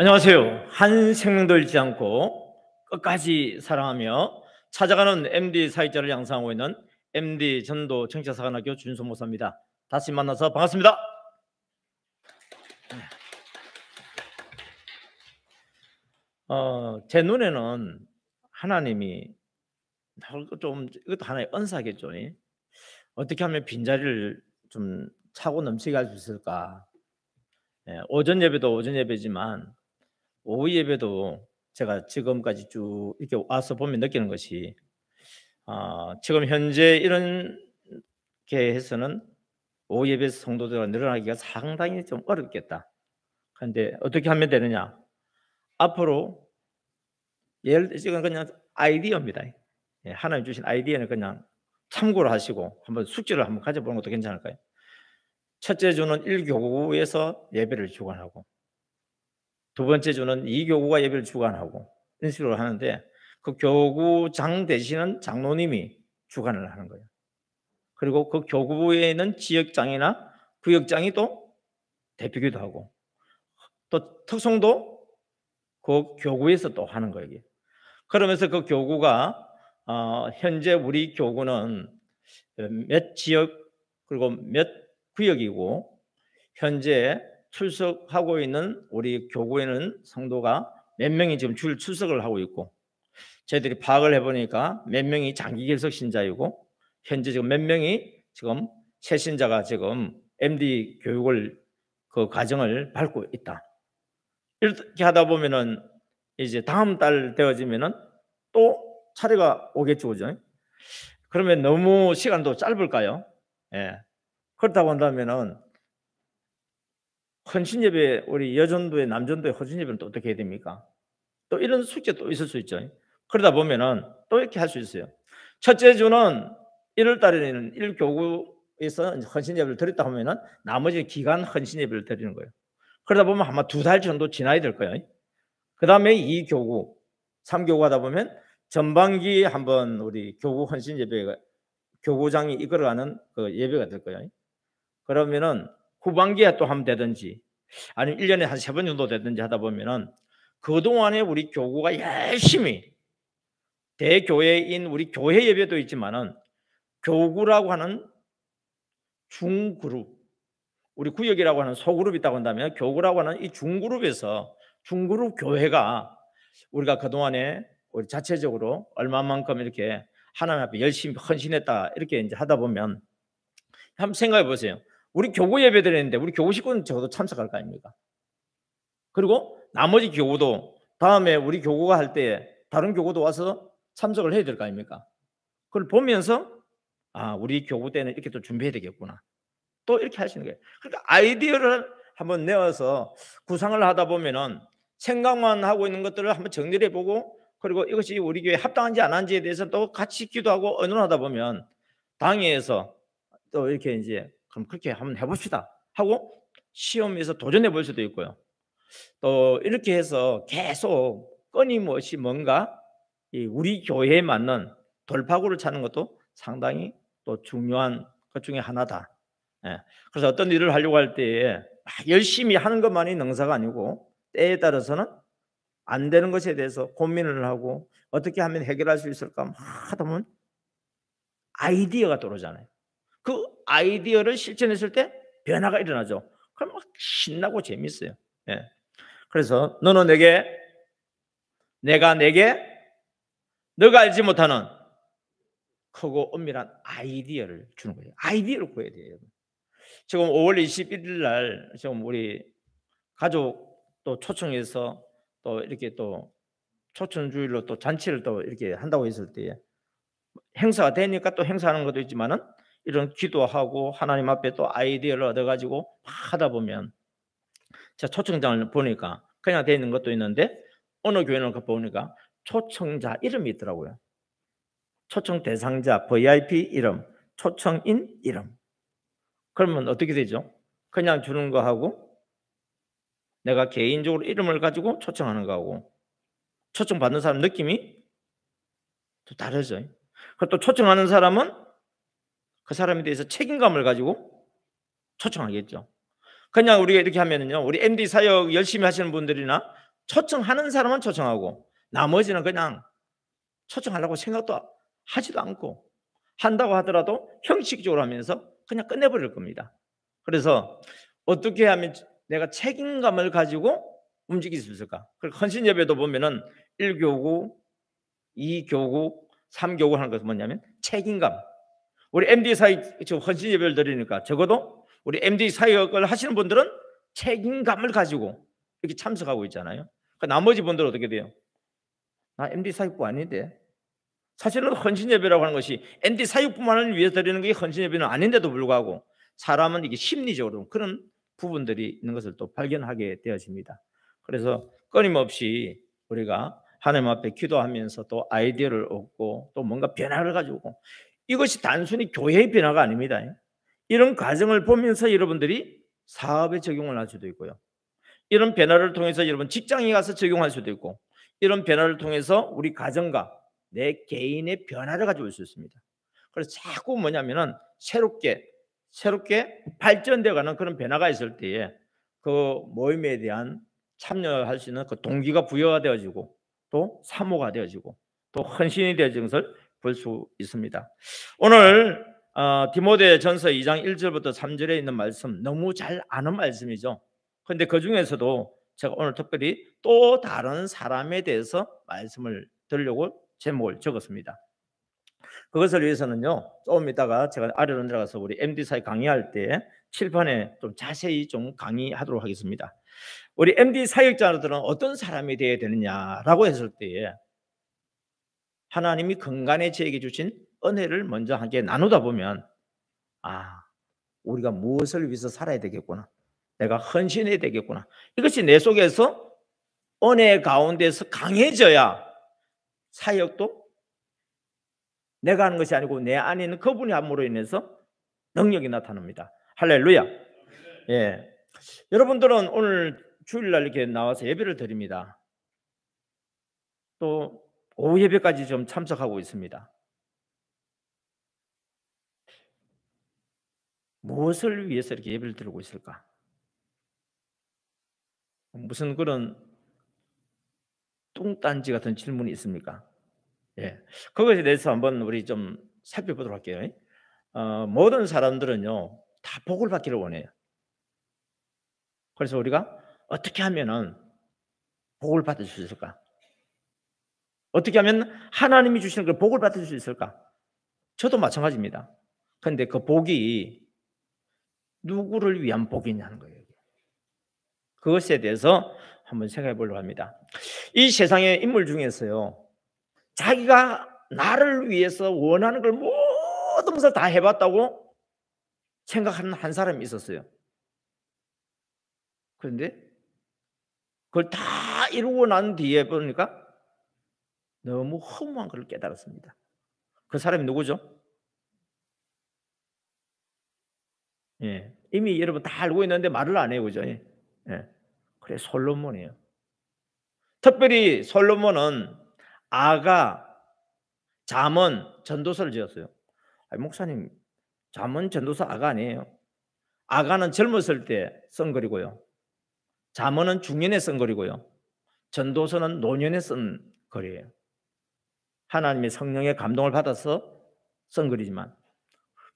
안녕하세요. 한 생명도 잃지 않고 끝까지 사랑하며 찾아가는 MD 사역자를 양성하고 있는 MD 전도 청취자사관학교 준수 목사입니다. 다시 만나서 반갑습니다. 제 눈에는 하나님이 좀 이것도 하나의 은사겠죠. 어떻게 하면 빈자리를 좀 차고 넘치게 할 수 있을까? 오전 예배도 오전 예배지만 오후 예배도 제가 지금까지 쭉 이렇게 와서 보면 느끼는 것이 지금 현재 이렇게 해서는 오후 예배 성도들가 늘어나기가 상당히 좀 어렵겠다. 그런데 어떻게 하면 되느냐? 앞으로 지금 그냥 아이디어입니다. 하나님 주신 아이디어는 그냥 참고로 하시고 한번 숙지를 한번 가져보는 것도 괜찮을까요? 첫째 주는 1교구에서 예배를 주관하고, 두 번째 주는 2교구가 예배를 주관하고, 이런 식으로 하는데 그 교구장 되시는 장로님이 주관을 하는 거예요. 그리고 그 교구에는 지역장이나 구역장이 또 대표기도 하고, 또 특송도 그 교구에서 또 하는 거예요. 그러면서 그 교구가 현재 우리 교구는 몇 지역 그리고 몇 구역이고, 현재 출석하고 있는 우리 교구에는 성도가 몇 명이 지금 출석을 하고 있고, 저희들이 파악을 해보니까 몇 명이 장기 결석 신자이고, 현재 지금 몇 명이 지금 새신자가 지금 MD 교육을 그 과정을 밟고 있다. 이렇게 하다 보면은 이제 다음 달 되어지면은 또 차례가 오겠죠, 그죠? 그러면 너무 시간도 짧을까요? 예. 그렇다고 한다면은 헌신예배, 우리 여전도의 남전도의 헌신예배는 또 어떻게 해야 됩니까? 또 이런 숙제 또 있을 수 있죠. 그러다 보면은 또 이렇게 할 수 있어요. 첫째 주는 1월 달에는 1교구에서 헌신예배를 드렸다 하면은 나머지 기간 헌신예배를 드리는 거예요. 그러다 보면 아마 2달 정도 지나야 될 거예요. 그 다음에 2교구, 3교구 하다 보면 전반기에 한번 우리 교구 헌신예배가 교구장이 이끌어가는 그 예배가 될 거예요. 그러면은 후반기에 또 하면 되든지, 아니면 1년에 한 3번 정도 되든지 하다 보면은 그동안에 우리 교구가 열심히 대교회인 우리 교회 예배도 있지만은 교구라고 하는 중그룹, 우리 구역이라고 하는 소그룹이 있다고 한다면 교구라고 하는 이 중그룹에서 중그룹 교회가 우리가 그동안에 우리 자체적으로 얼마만큼 이렇게 하나님 앞에 열심히 헌신했다 이렇게 이제 하다 보면 한번 생각해 보세요. 우리 교구 예배 드렸는데 우리 교구 식구는 적어도 참석할 거 아닙니까? 그리고 나머지 교구도 다음에 우리 교구가 할 때 다른 교구도 와서 참석을 해야 될 거 아닙니까? 그걸 보면서 우리 교구 때는 이렇게 또 준비해야 되겠구나. 또 이렇게 하시는 거예요. 그러니까 아이디어를 한번 내어서 구상을 하다 보면은 생각만 하고 있는 것들을 한번 정리를 해보고, 그리고 이것이 우리 교회에 합당한지 안 한지에 대해서 또 같이 기도하고 의논하다 보면 당회에서 또 이렇게 이제 그럼 그렇게 한번 해봅시다 하고 시험에서 도전해 볼 수도 있고요. 또 이렇게 해서 계속 끊임없이 뭔가 우리 교회에 맞는 돌파구를 찾는 것도 상당히 또 중요한 것 중에 하나다. 그래서 어떤 일을 하려고 할 때에 열심히 하는 것만이 능사가 아니고 때에 따라서는 안 되는 것에 대해서 고민을 하고 어떻게 하면 해결할 수 있을까 막 하다 보면 아이디어가 떠오르잖아요. 그 아이디어를 실천했을 때 변화가 일어나죠. 그럼 막 신나고 재밌어요. 그래서 너는 내게, 내가 내게, 너가 알지 못하는 크고 엄밀한 아이디어를 주는 거예요. 아이디어를 구해야 돼요. 지금 5월 21일 날 지금 우리 가족 또 초청해서 또 이렇게 또 초청주일로 또 잔치를 또 이렇게 한다고 했을 때 행사가 되니까 또 행사하는 것도 있지만은 이런 기도하고 하나님 앞에 또 아이디어를 얻어가지고 하다 보면 제가 초청장을 보니까 그냥 되어 있는 것도 있는데 어느 교회는 보니까 초청자 이름이 있더라고요. 초청 대상자 VIP 이름, 초청인 이름. 그러면 어떻게 되죠? 그냥 주는 거하고 내가 개인적으로 이름을 가지고 초청하는 거하고 초청받는 사람 느낌이 또 다르죠. 그리고 또 초청하는 사람은 그 사람에 대해서 책임감을 가지고 초청하겠죠. 그냥 우리가 이렇게 하면은요, 우리 MD 사역 열심히 하시는 분들이나 초청하는 사람은 초청하고 나머지는 그냥 초청하려고 생각도 하지도 않고, 한다고 하더라도 형식적으로 하면서 그냥 끝내버릴 겁니다. 그래서 어떻게 하면 내가 책임감을 가지고 움직일 수 있을까? 헌신 예배도 보면은 1교구, 2교구, 3교구 하는 것은 뭐냐면 책임감. 우리 MD 사역 지금 헌신 예배를 드리니까 적어도 우리 MD 사역을 하시는 분들은 책임감을 가지고 이렇게 참석하고 있잖아요. 나머지 분들은 어떻게 돼요? 나 MD 사역부 아닌데. 사실은 헌신 예배라고 하는 것이 MD 사역뿐만을 위해서 드리는 게 헌신 예배는 아닌데도 불구하고 사람은 이게 심리적으로 그런 부분들이 있는 것을 또 발견하게 되어집니다. 그래서 끊임없이 우리가 하나님 앞에 기도하면서 또 아이디어를 얻고 또 뭔가 변화를 가지고, 이것이 단순히 교회의 변화가 아닙니다. 이런 과정을 보면서 여러분들이 사업에 적용을 할 수도 있고요. 이런 변화를 통해서 여러분 직장에 가서 적용할 수도 있고, 이런 변화를 통해서 우리 가정과 내 개인의 변화를 가져올 수 있습니다. 그래서 자꾸 뭐냐면은 새롭게 발전되어 가는 그런 변화가 있을 때에 그 모임에 대한 참여할 수 있는 그 동기가 부여가 되어지고 또 사모가 되어지고 또 헌신이 되어지는 것을 볼 수 있습니다. 오늘 디모데전서 2장 1절부터 3절에 있는 말씀 너무 잘 아는 말씀이죠. 그런데 그 중에서도 제가 오늘 특별히 또 다른 사람에 대해서 말씀을 드리려고 제목을 적었습니다. 그것을 위해서는요, 조금 이따가 제가 아래로 내려가서 우리 MD 사역 강의할 때 칠판에 좀 자세히 좀 강의하도록 하겠습니다. 우리 MD 사역자들은 어떤 사람이 되어야 되느냐라고 했을 때에 하나님이 근간에 저에게 주신 은혜를 먼저 함께 나누다 보면, 우리가 무엇을 위해서 살아야 되겠구나, 내가 헌신해야 되겠구나, 이것이 내 속에서 은혜 가운데서 강해져야 사역도 내가 하는 것이 아니고 내 안에 있는 그분이 함으로 인해서 능력이 나타납니다. 할렐루야. 예. 여러분들은 오늘 주일날 이렇게 나와서 예배를 드립니다. 또 오후 예배까지 좀 참석하고 있습니다. 무엇을 위해서 이렇게 예배를 드리고 있을까? 무슨 그런 뚱딴지 같은 질문이 있습니까? 예. 그것에 대해서 한번 우리 좀 살펴보도록 할게요. 모든 사람들은요, 다 복을 받기를 원해요. 그래서 우리가 어떻게 하면은 복을 받을 수 있을까? 어떻게 하면 하나님이 주시는 그 복을 받을 수 있을까? 저도 마찬가지입니다. 그런데 그 복이 누구를 위한 복이냐는 거예요. 그것에 대해서 한번 생각해 보려고 합니다. 이 세상의 인물 중에서요, 자기가 나를 위해서 원하는 걸 모든 것을 다 해봤다고 생각하는 한 사람이 있었어요. 그런데 그걸 다 이루고 난 뒤에 보니까 너무 허무한 걸 깨달았습니다. 그 사람이 누구죠? 예. 이미 여러분 다 알고 있는데 말을 안 해요. 그죠? 예. 그래, 솔로몬이에요. 특별히 솔로몬은 아가, 잠언, 전도서를 지었어요. 목사님, 잠언, 전도서 아가 아니에요. 아가는 젊었을 때 쓴 글이고요. 잠언은 중년에 쓴 글이고요. 전도서는 노년에 쓴 글이에요. 하나님의 성령의 감동을 받아서 쓴 글이지만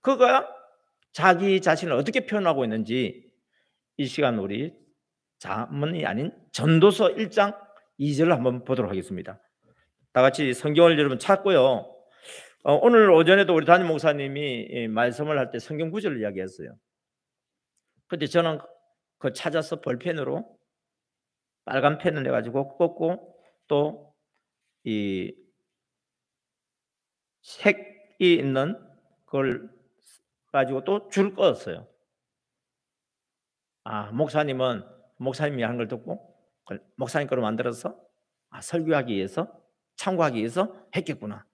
그가 자기 자신을 어떻게 표현하고 있는지 이 시간 우리 잠언이 아닌 전도서 1장 2절을 한번 보도록 하겠습니다. 다 같이 성경을 여러분 찾고요. 오늘 오전에도 우리 담임 목사님이 말씀을 할 때 성경 구절을 이야기했어요. 그런데 저는 그 찾아서 볼펜으로 빨간 펜을 해가지고 꽂고 또 이 색이 있는 그걸 가지고 또 줄 꺼었어요. 목사님은 목사님이 하는 걸 듣고 목사님 거로 만들어서 설교하기 위해서, 참고하기 위해서 했겠구나.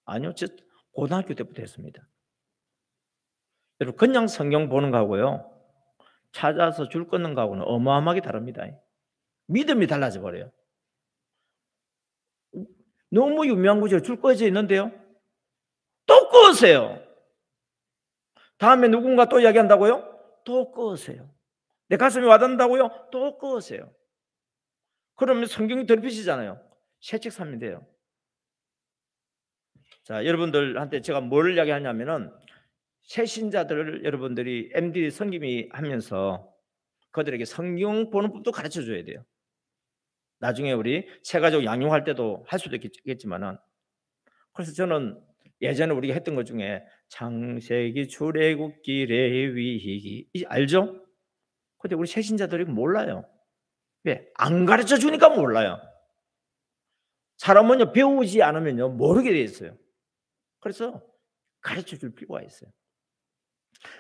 아니요, 저 고등학교 때부터 했습니다. 여러분, 그냥 성경 보는 거하고요, 찾아서 줄 끊는 거하고는 어마어마하게 다릅니다. 믿음이 달라져 버려요. 너무 유명한 구절 줄 꺼져 있는데요, 또 꺼으세요. 다음에 누군가 또 이야기한다고요? 또 꺼으세요. 내 가슴에 와닿는다고요? 또 꺼으세요. 그러면 성경이 더럽히시잖아요. 새 책 사면 돼요. 자, 여러분들한테 제가 뭘 이야기하냐면은 새신자들을 여러분들이 MD 선김이 하면서 그들에게 성경 보는 법도 가르쳐 줘야 돼요. 나중에 우리 새 가족 양육할 때도 할 수도 있겠지만은. 그래서 저는 예전에 우리가 했던 것 중에 창세기, 출애굽기, 레위기 알죠? 근데 우리 새신자들이 몰라요. 왜? 안 가르쳐 주니까 몰라요. 사람은요 배우지 않으면요 모르게 돼 있어요. 그래서 가르쳐 줄 필요가 있어요.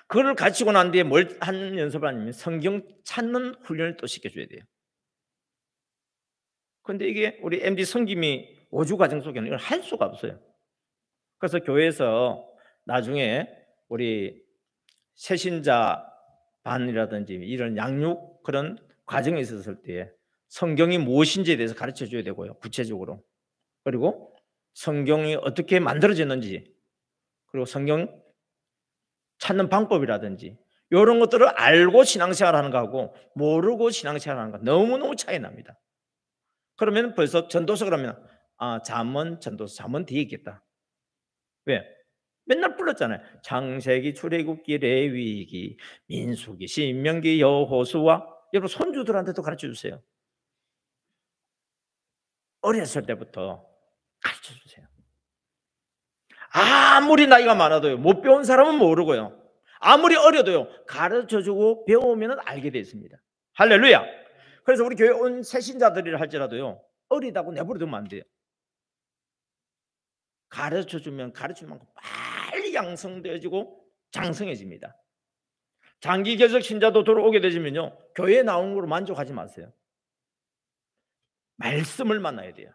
그걸 가르치고 난 뒤에 뭘 하는 연습을 하냐면 성경 찾는 훈련을 또 시켜줘야 돼요. 근데 이게 우리 MD 성김이 5주 과정 속에는 이걸 할 수가 없어요. 그래서 교회에서 나중에 우리 새신자 반이라든지 이런 양육 그런 과정에 있었을 때 성경이 무엇인지에 대해서 가르쳐 줘야 되고요. 구체적으로. 그리고 성경이 어떻게 만들어졌는지, 그리고 성경 찾는 방법이라든지 이런 것들을 알고 신앙생활하는 거하고 모르고 신앙생활하는 거 너무너무 차이 납니다. 그러면 벌써 전도서 그러면 잠언, 전도서, 잠언 뒤에 있겠다. 왜? 맨날 불렀잖아요. 창세기, 출애굽기, 레위기, 민수기, 신명기, 여호수아. 여러분 손주들한테도 가르쳐 주세요. 어렸을 때부터 가르쳐 주세요. 아무리 나이가 많아도요 못 배운 사람은 모르고요 아무리 어려도요 가르쳐주고 배우면 알게 되어 있습니다. 할렐루야. 그래서 우리 교회 온 새신자들이라 할지라도요 어리다고 내버려두면 안 돼요. 가르쳐주면 가르치는 만큼 빨리 양성되어지고 장성해집니다. 장기 개척 신자도 들어오게 되시면요 교회에 나오는 걸로 만족하지 마세요. 말씀을 만나야 돼요.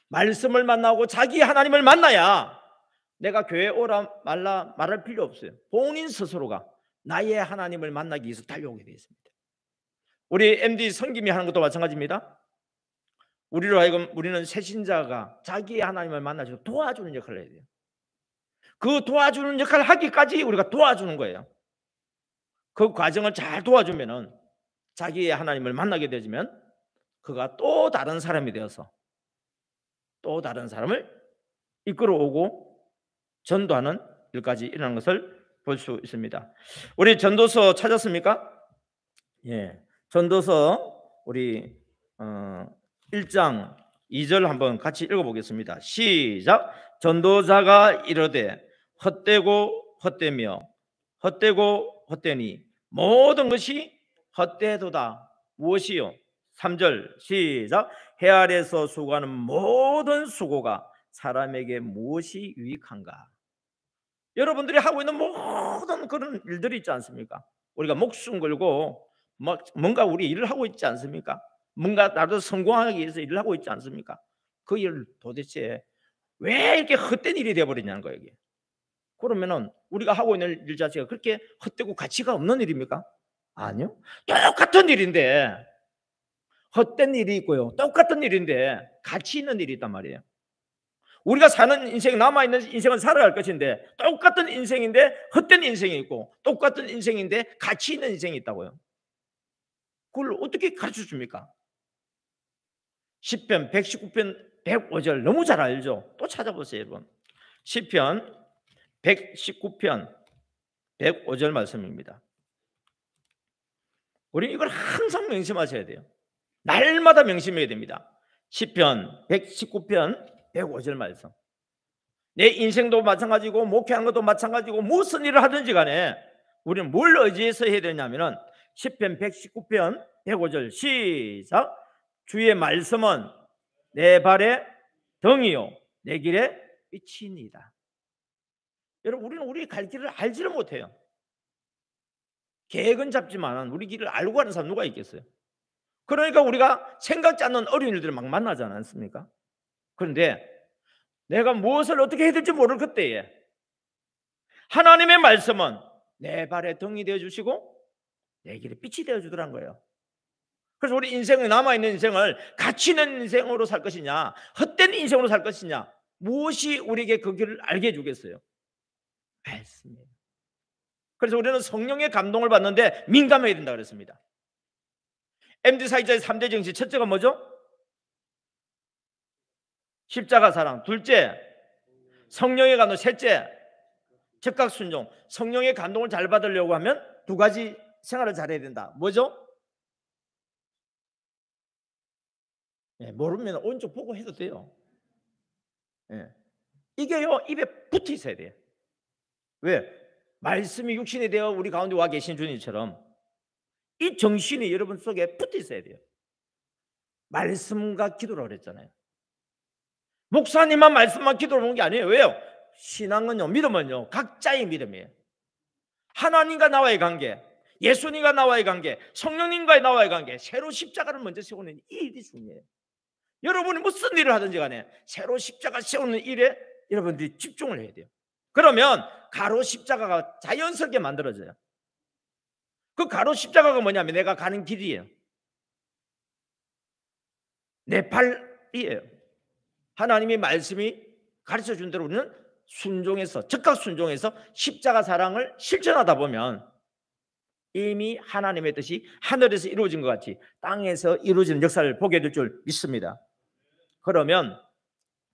말씀을 만나고 자기 하나님을 만나야 내가 교회에 오라 말라 말할 필요 없어요. 본인 스스로가 나의 하나님을 만나기 위해서 달려오게 되어 있습니다. 우리 MD 성김이 하는 것도 마찬가지입니다. 우리로 하여금 우리는 새신자가 자기의 하나님을 만나서 도와주는 역할을 해야 돼요. 그 도와주는 역할을 하기까지 우리가 도와주는 거예요. 그 과정을 잘 도와주면은 자기의 하나님을 만나게 되지면 그가 또 다른 사람이 되어서 또 다른 사람을 이끌어오고 전도하는 일까지 일어나는 것을 볼 수 있습니다. 우리 전도서 찾았습니까? 예, 전도서 우리 1장 2절 한번 같이 읽어보겠습니다. 시작. 전도자가 이르되 헛되고 헛되며 헛되고 헛되니 모든 것이 헛되도다. 무엇이요? 3절 시작. 해 아래서 수고하는 모든 수고가 사람에게 무엇이 유익한가? 여러분들이 하고 있는 모든 그런 일들이 있지 않습니까? 우리가 목숨 걸고 뭔가 우리 일을 하고 있지 않습니까? 뭔가 나도 성공하기 위해서 일을 하고 있지 않습니까? 그 일을 도대체 왜 이렇게 헛된 일이 되어버리냐는 거예요. 이게. 그러면은 우리가 하고 있는 일 자체가 그렇게 헛되고 가치가 없는 일입니까? 아니요. 똑같은 일인데 헛된 일이 있고요. 똑같은 일인데 가치 있는 일이 있단 말이에요. 우리가 사는 인생, 남아있는 인생은 살아갈 것인데 똑같은 인생인데 헛된 인생이 있고 똑같은 인생인데 가치 있는 인생이 있다고요. 그걸 어떻게 가르쳐 줍니까? 시편 119편 105절 너무 잘 알죠? 또 찾아보세요 여러분. 시편 119편 105절 말씀입니다. 우리는 이걸 항상 명심하셔야 돼요. 날마다 명심해야 됩니다. 시편 119편 105절 말씀. 내 인생도 마찬가지고 목회하는 것도 마찬가지고 무슨 일을 하든지 간에 우리는 뭘 의지해서 해야 되냐면은 시편 119편 105절 시작. 주의 말씀은 내 발의 등이요 내 길의 빛이니이다. 여러분 우리는 우리 갈 길을 알지를 못해요. 계획은 잡지만 우리 길을 알고 가는 사람 누가 있겠어요? 그러니까 우리가 생각지 않는 어려운 일들을 막 만나지 않습니까? 그런데 내가 무엇을 어떻게 해야 될지 모를 그때에 하나님의 말씀은 내 발에 등이 되어주시고 내 길에 빛이 되어주더란 거예요. 그래서 우리 인생에 남아있는 인생을 가치 있는 인생으로 살 것이냐 헛된 인생으로 살 것이냐 무엇이 우리에게 그 길을 알게 해주겠어요? 말씀이에요. 그래서 우리는 성령의 감동을 받는데 민감해야 된다 그랬습니다. MD4기자의 3대 정신, 첫째가 뭐죠? 십자가 사랑. 둘째, 성령의 감동. 셋째, 즉각 순종. 성령의 감동을 잘 받으려고 하면 두 가지 생활을 잘해야 된다. 뭐죠? 모르면 오른쪽 보고 해도 돼요. 이게요, 입에 붙어 있어야 돼요. 왜? 말씀이 육신이 되어 우리 가운데 와 계신 주님처럼 이 정신이 여러분 속에 붙어 있어야 돼요. 말씀과 기도라고 그랬잖아요. 목사님만 말씀만 기도를 보는 게 아니에요. 왜요? 신앙은요, 믿음은요, 각자의 믿음이에요. 하나님과 나와의 관계, 예수님과 나와의 관계, 성령님과의 나와의 관계, 새로 십자가를 먼저 세우는 이 일이 중요해요. 여러분이 무슨 일을 하든지 간에 새로 십자가 세우는 일에 여러분들이 집중을 해야 돼요. 그러면 가로 십자가가 자연스럽게 만들어져요. 그 가로 십자가가 뭐냐면 내가 가는 길이에요. 내 팔이에요. 하나님의 말씀이 가르쳐준 대로 우리는 순종해서, 즉각 순종해서 십자가 사랑을 실천하다 보면 이미 하나님의 뜻이 하늘에서 이루어진 것 같이 땅에서 이루어지는 역사를 보게 될 줄 믿습니다. 그러면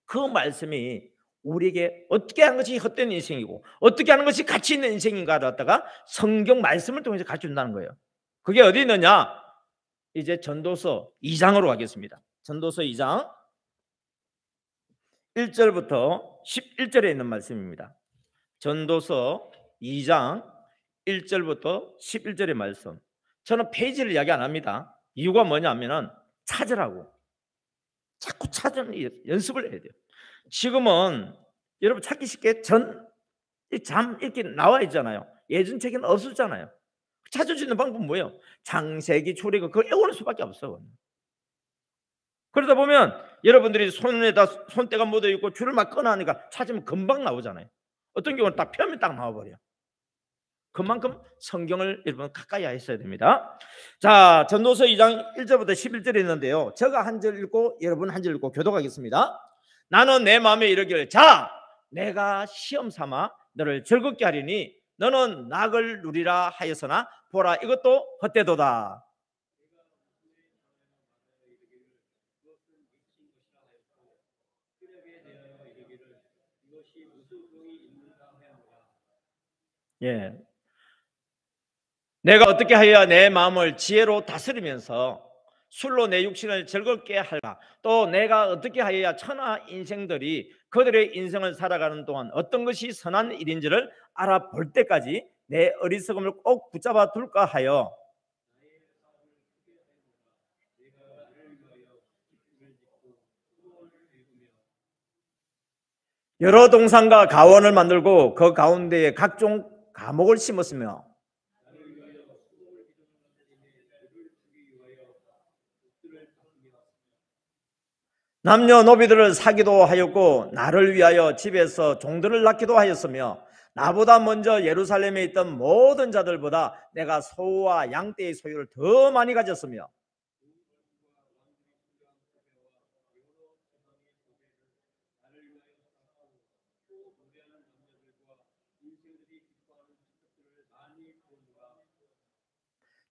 그 말씀이 우리에게 어떻게 하는 것이 헛된 인생이고 어떻게 하는 것이 가치 있는 인생인가를 갖다가 성경 말씀을 통해서 가르쳐준다는 거예요. 그게 어디 있느냐? 이제 전도서 2장으로 가겠습니다. 전도서 2장 1절부터 11절에 있는 말씀입니다. 전도서 2장 1절부터 11절의 말씀. 저는 페이지를 이야기 안 합니다. 이유가 뭐냐면 찾으라고. 자꾸 찾는 연습을 해야 돼요. 지금은 여러분 찾기 쉽게 잠 이렇게 나와 있잖아요. 예전 책에는 없었잖아요. 찾을 수 있는 방법은 뭐예요? 창세기, 출애굽, 그걸 외우는 수밖에 없어. 그러다 보면 여러분들이 손에다 손때가 묻어 있고 줄을 막 꺼내니까 찾으면 금방 나오잖아요. 어떤 경우는 딱 펴면 딱 나와버려. 그만큼 성경을 여러분 가까이 하셔야 됩니다. 자, 전도서 2장 1절부터 11절에 있는데요. 제가 한 절 읽고 여러분 한 절 읽고 교독하겠습니다. 나는 내 마음에 이르기를 자, 내가 시험 삼아 너를 즐겁게 하리니 너는 낙을 누리라 하였으나 보라 이것도 헛되도다. 예. 내가 어떻게 하여야 내 마음을 지혜로 다스리면서 술로 내 육신을 즐겁게 할까? 또 내가 어떻게 하여야 천하 인생들이 그들의 인생을 살아가는 동안 어떤 것이 선한 일인지를 알아볼 때까지 내 어리석음을 꼭 붙잡아 둘까 하여 여러 동산과 가원을 만들고 그 가운데에 각종 과목을 심었으며 남녀노비들을 사기도 하였고 나를 위하여 집에서 종들을 낳기도 하였으며 나보다 먼저 예루살렘에 있던 모든 자들보다 내가 소와 양떼의 소유를 더 많이 가졌으며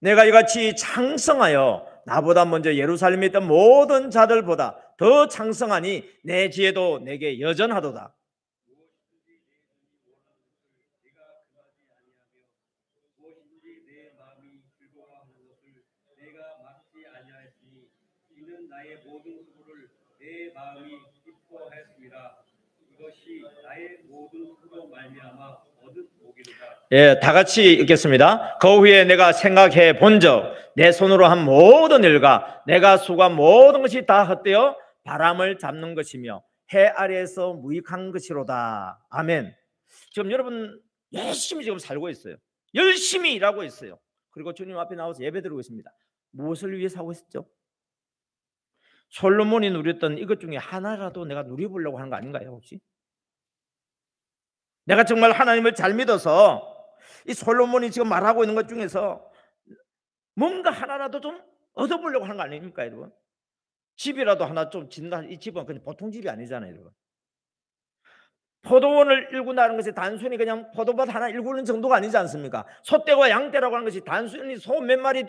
내가 이같이 창성하여 나보다 먼저 예루살렘에 있던 모든 자들보다 더 창성하니 내 지혜도 내게 여전하도다. 예, 다 같이 읽겠습니다. 그 후에 내가 생각해 본즉 내 손으로 한 모든 일과 내가 수고한 모든 것이 다 헛되어 바람을 잡는 것이며 해 아래에서 무익한 것이로다. 아멘. 지금 여러분 열심히 지금 살고 있어요. 열심히 일하고 있어요. 그리고 주님 앞에 나와서 예배드리고 있습니다. 무엇을 위해서 하고 있었죠? 솔로몬이 누렸던 이것 중에 하나라도 내가 누려보려고 하는 거 아닌가요, 혹시? 내가 정말 하나님을 잘 믿어서 이 솔로몬이 지금 말하고 있는 것 중에서 뭔가 하나라도 좀 얻어보려고 하는 거 아닙니까, 여러분? 집이라도 하나 좀 짓는다. 이 집은 그냥 보통 집이 아니잖아요, 여러분. 포도원을 일군다는 것이 단순히 그냥 포도밭 하나 일구는 정도가 아니지 않습니까? 소떼와 양떼라고 하는 것이 단순히 소 몇 마리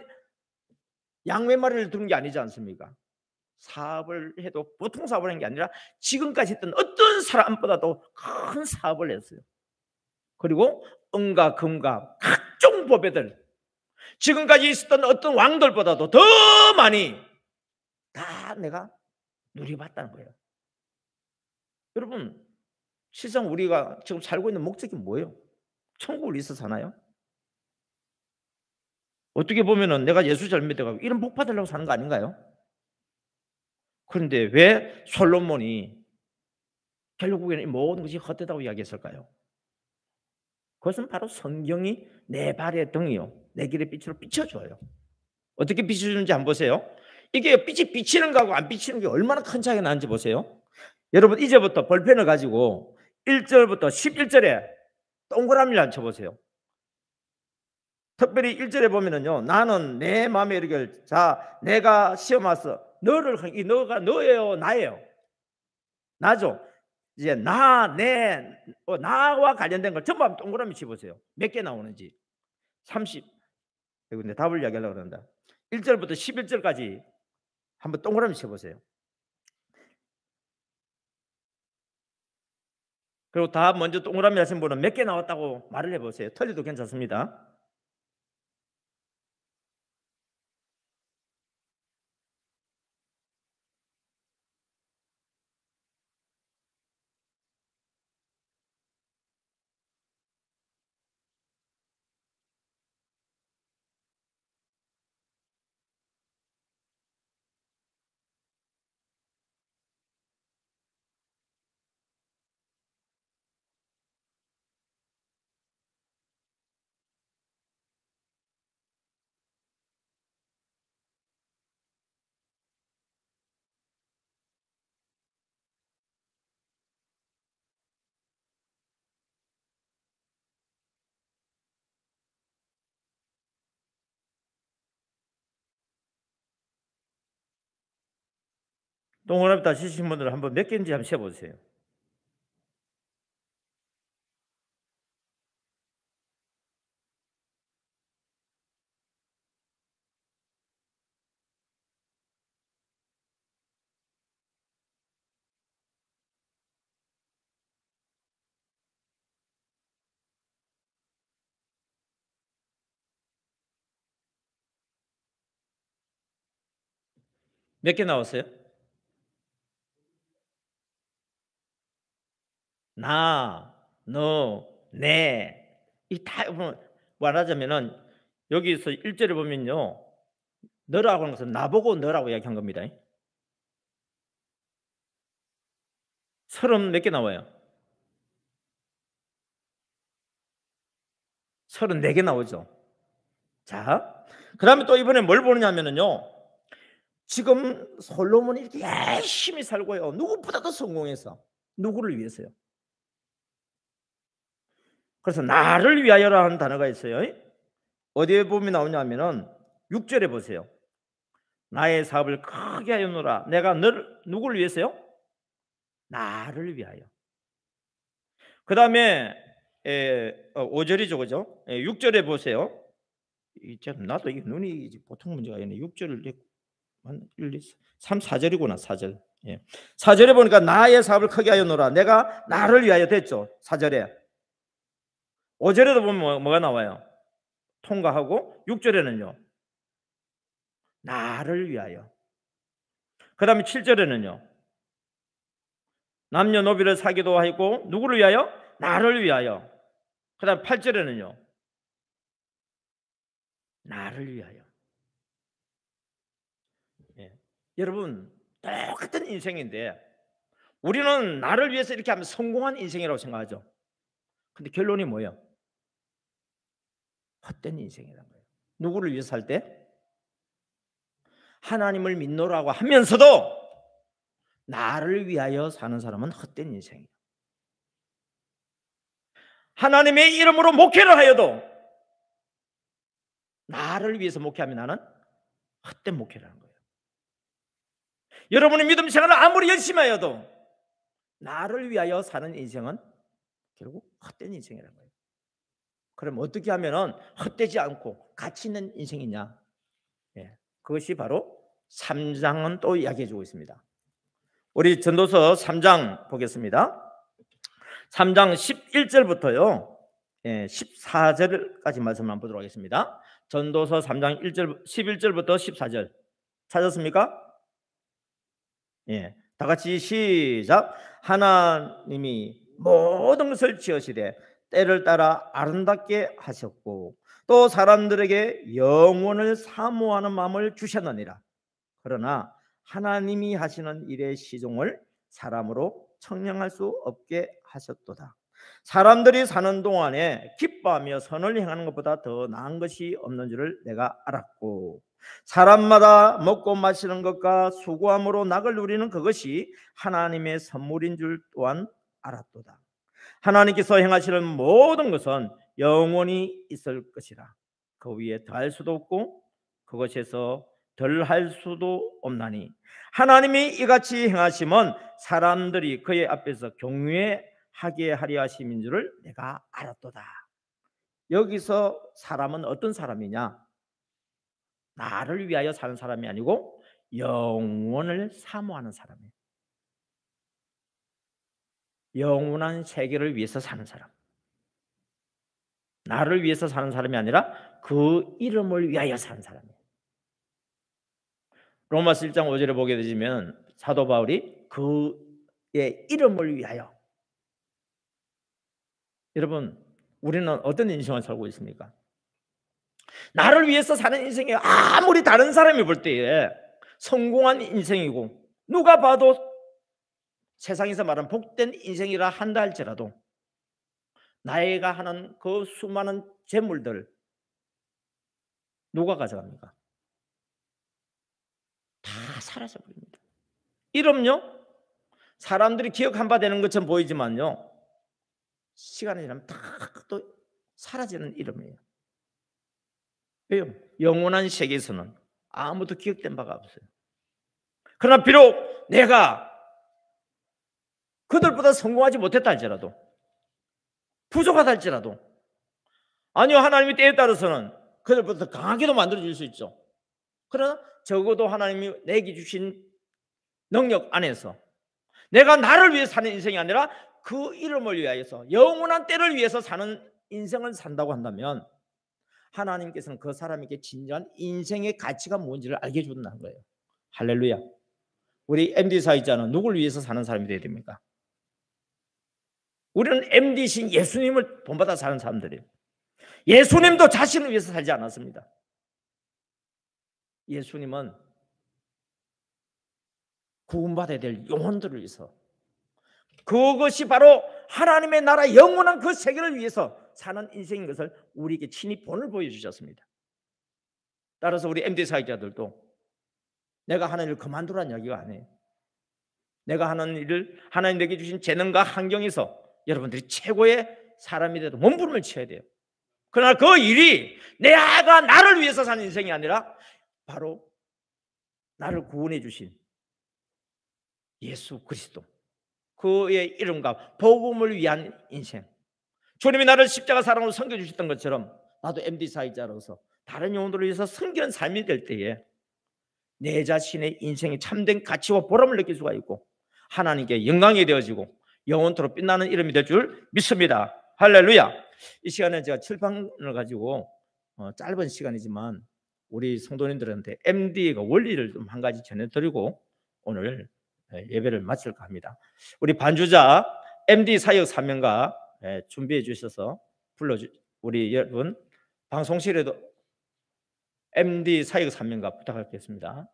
양 몇 마리를 두는 게 아니지 않습니까? 사업을 해도 보통 사업을 하는 게 아니라 지금까지 했던 어떤 사람보다도 큰 사업을 했어요. 그리고 은과 금과 각종 보배들, 지금까지 있었던 어떤 왕들보다도 더 많이 다 내가 누려봤다는 거예요. 여러분, 실상 우리가 지금 살고 있는 목적이 뭐예요? 천국을 위해서 사나요? 어떻게 보면은 내가 예수 잘 믿어가지고 이런 복 받으려고 사는 거 아닌가요? 그런데 왜 솔로몬이 결국에는 이 모든 것이 헛되다고 이야기했을까요? 그것은 바로 성경이 내 발의 등이요 내 길의 빛으로 비춰줘요. 어떻게 비춰주는지 한번 보세요. 이게 빛이 비치는 거하고 안 비치는 게 얼마나 큰 차이가 나는지 보세요. 여러분 이제부터 볼펜을 가지고 1절부터 11절에 동그라미를 안 쳐보세요. 특별히 1절에 보면은요, 나는 내 마음에 이르기를 자 내가 시험 와서 너를 이 너가 너예요 나예요 나죠. 이제 나와 관련된 걸 전부 한번 동그라미 쳐보세요. 몇 개 나오는지. 30. 근데 답을 이야기하려고 그런다. 1절부터 11절까지 한번 동그라미 쳐보세요. 그리고 다 먼저 동그라미 하신 분은 몇 개 나왔다고 말을 해보세요. 틀려도 괜찮습니다. 동그라미 다 치신 분들 한번 몇 개인지 한번 세보세요. 몇 개 나왔어요? 나, 너, 내. 이 다 말하자면은 여기서 1절에 보면요. 너라고 하는 것은 나보고 너라고 이야기한 겁니다. 30 몇 개 나와요? 34개 나오죠. 자, 그 다음에 또 이번에 뭘 보느냐면요. 지금 솔로몬이 이렇게 열심히 살고요. 누구보다도 성공해서. 누구를 위해서요? 그래서 나를 위하여라는 단어가 있어요. 어디에 보면 나오냐면은 6절에 보세요. 나의 사업을 크게 하여노라. 내가 누구를 위해서요? 나를 위하여. 그 다음에 5절이죠, 그죠? 6절에 보세요. 나도 이게 눈이 보통 문제가 아니네. 6절을 1, 2, 3, 4절이구나. 4절. 4절에 보니까 나의 사업을 크게 하여노라. 내가 나를 위하여 됐죠. 4절에. 5절에도 보면 뭐가 나와요? 통과하고 6절에는요. 나를 위하여. 그 다음에 7절에는요. 남녀노비를 사기도 하고 누구를 위하여? 나를 위하여. 그 다음 8절에는요. 나를 위하여. 여러분 똑같은 인생인데 우리는 나를 위해서 이렇게 하면 성공한 인생이라고 생각하죠. 근데 결론이 뭐예요? 헛된 인생이라는 거예요. 누구를 위해서 살 때? 하나님을 믿노라고 하면서도 나를 위하여 사는 사람은 헛된 인생이에요. 하나님의 이름으로 목회를 하여도 나를 위해서 목회하면 나는 헛된 목회라는 거예요. 여러분의 믿음 생활을 아무리 열심히 하여도 나를 위하여 사는 인생은 결국 헛된 인생이라는 거예요. 그럼 어떻게 하면 헛되지 않고 가치 있는 인생이냐? 그것이 바로 3장은 또 이야기해 주고 있습니다. 우리 전도서 3장 보겠습니다. 3장 11절부터요 14절까지 말씀을 한번 보도록 하겠습니다. 전도서 3장 11절부터 14절 찾았습니까? 예, 다 같이 시작. 하나님이 모든 것을 지으시되 때를 따라 아름답게 하셨고 또 사람들에게 영원을 사모하는 마음을 주셨느니라. 그러나 하나님이 하시는 일의 시종을 사람으로 청량할 수 없게 하셨도다. 사람들이 사는 동안에 기뻐하며 선을 행하는 것보다 더 나은 것이 없는 줄을 내가 알았고 사람마다 먹고 마시는 것과 수고함으로 낙을 누리는 그것이 하나님의 선물인 줄 또한 알았도다. 하나님께서 행하시는 모든 것은 영원히 있을 것이라. 그 위에 더할 수도 없고 그것에서 덜할 수도 없나니 하나님이 이같이 행하심은 사람들이 그의 앞에서 경외하게 하려 하심인 줄을 내가 알았도다. 여기서 사람은 어떤 사람이냐? 나를 위하여 사는 사람이 아니고 영원을 사모하는 사람이에요. 영원한 세계를 위해서 사는 사람. 나를 위해서 사는 사람이 아니라 그 이름을 위하여 사는 사람이에요. 로마서 1장 5절에 보게 되면 사도 바울이 그의 이름을 위하여. 여러분, 우리는 어떤 인생을 살고 있습니까? 나를 위해서 사는 인생이 아무리 다른 사람이 볼 때에 성공한 인생이고 누가 봐도 세상에서 말하는 복된 인생이라 한다 할지라도 나이가 하는 그 수많은 재물들 누가 가져갑니까? 다 사라져 버립니다. 이름요? 사람들이 기억한 바 되는 것처럼 보이지만요 시간이 지나면 다 또 사라지는 이름이에요. 왜요? 영원한 세계에서는 아무도 기억된 바가 없어요. 그러나 비록 내가 그들보다 성공하지 못했다 할지라도 부족하다 할지라도 아니요 하나님이 때에 따라서는 그들보다 더 강하게도 만들어줄 수 있죠. 그러나 적어도 하나님이 내게 주신 능력 안에서 내가 나를 위해 사는 인생이 아니라 그 이름을 위하여서 영원한 때를 위해서 사는 인생을 산다고 한다면 하나님께서는 그 사람에게 진정한 인생의 가치가 뭔지를 알게 해준다는 거예요. 할렐루야. 우리 MD 사역자는 누굴 위해서 사는 사람이 되어야 됩니까? 우리는 MD신 예수님을 본받아 사는 사람들이에요. 예수님도 자신을 위해서 살지 않았습니다. 예수님은 구원받아야 될 영혼들을 위해서 그것이 바로 하나님의 나라 영원한 그 세계를 위해서 사는 인생인 것을 우리에게 친히 본을 보여주셨습니다. 따라서 우리 MD 사역자들도 내가 하는 일을 그만두라는 이야기가 아니에요. 내가 하는 일을 하나님 내게 주신 재능과 환경에서 여러분들이 최고의 사람이 돼도 몸부림을 쳐야 돼요. 그러나 그 일이 내가 나를 위해서 사는 인생이 아니라 바로 나를 구원해 주신 예수 그리스도 그의 이름과 복음을 위한 인생. 주님이 나를 십자가 사랑으로 섬겨주셨던 것처럼 나도 MD 사역자로서 다른 영혼들을 위해서 섬기는 삶이 될 때에 내 자신의 인생의 참된 가치와 보람을 느낄 수가 있고 하나님께 영광이 되어지고 영원토록 빛나는 이름이 될 줄 믿습니다. 할렐루야. 이 시간에 제가 칠판을 가지고 짧은 시간이지만 우리 성도님들한테 MD의 원리를 좀 한 가지 전해드리고 오늘 예배를 마칠까 합니다. 우리 반주자 MD 사역 사명가 준비해 주셔서 우리 여러분 방송실에도 MD 사역 사명가 부탁하겠습니다.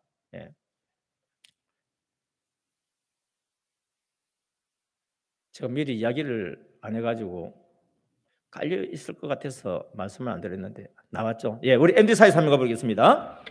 제가 미리 이야기를 안 해가지고 깔려 있을 것 같아서 말씀을 안 드렸는데 나왔죠? 예, 우리 MD 사역 사명가 보겠습니다.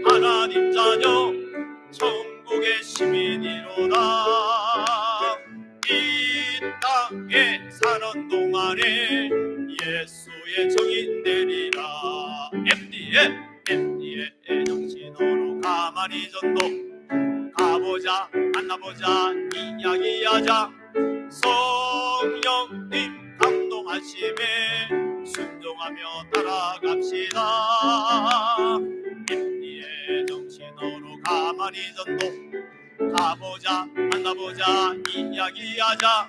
하나님 자녀 천국의 시민이로다. 만나보자 이야기하자. 성령님 감동하심에 순종하며 따라갑시다. MD의 정신으로 가만히 전도 가보자 만나보자 이야기하자.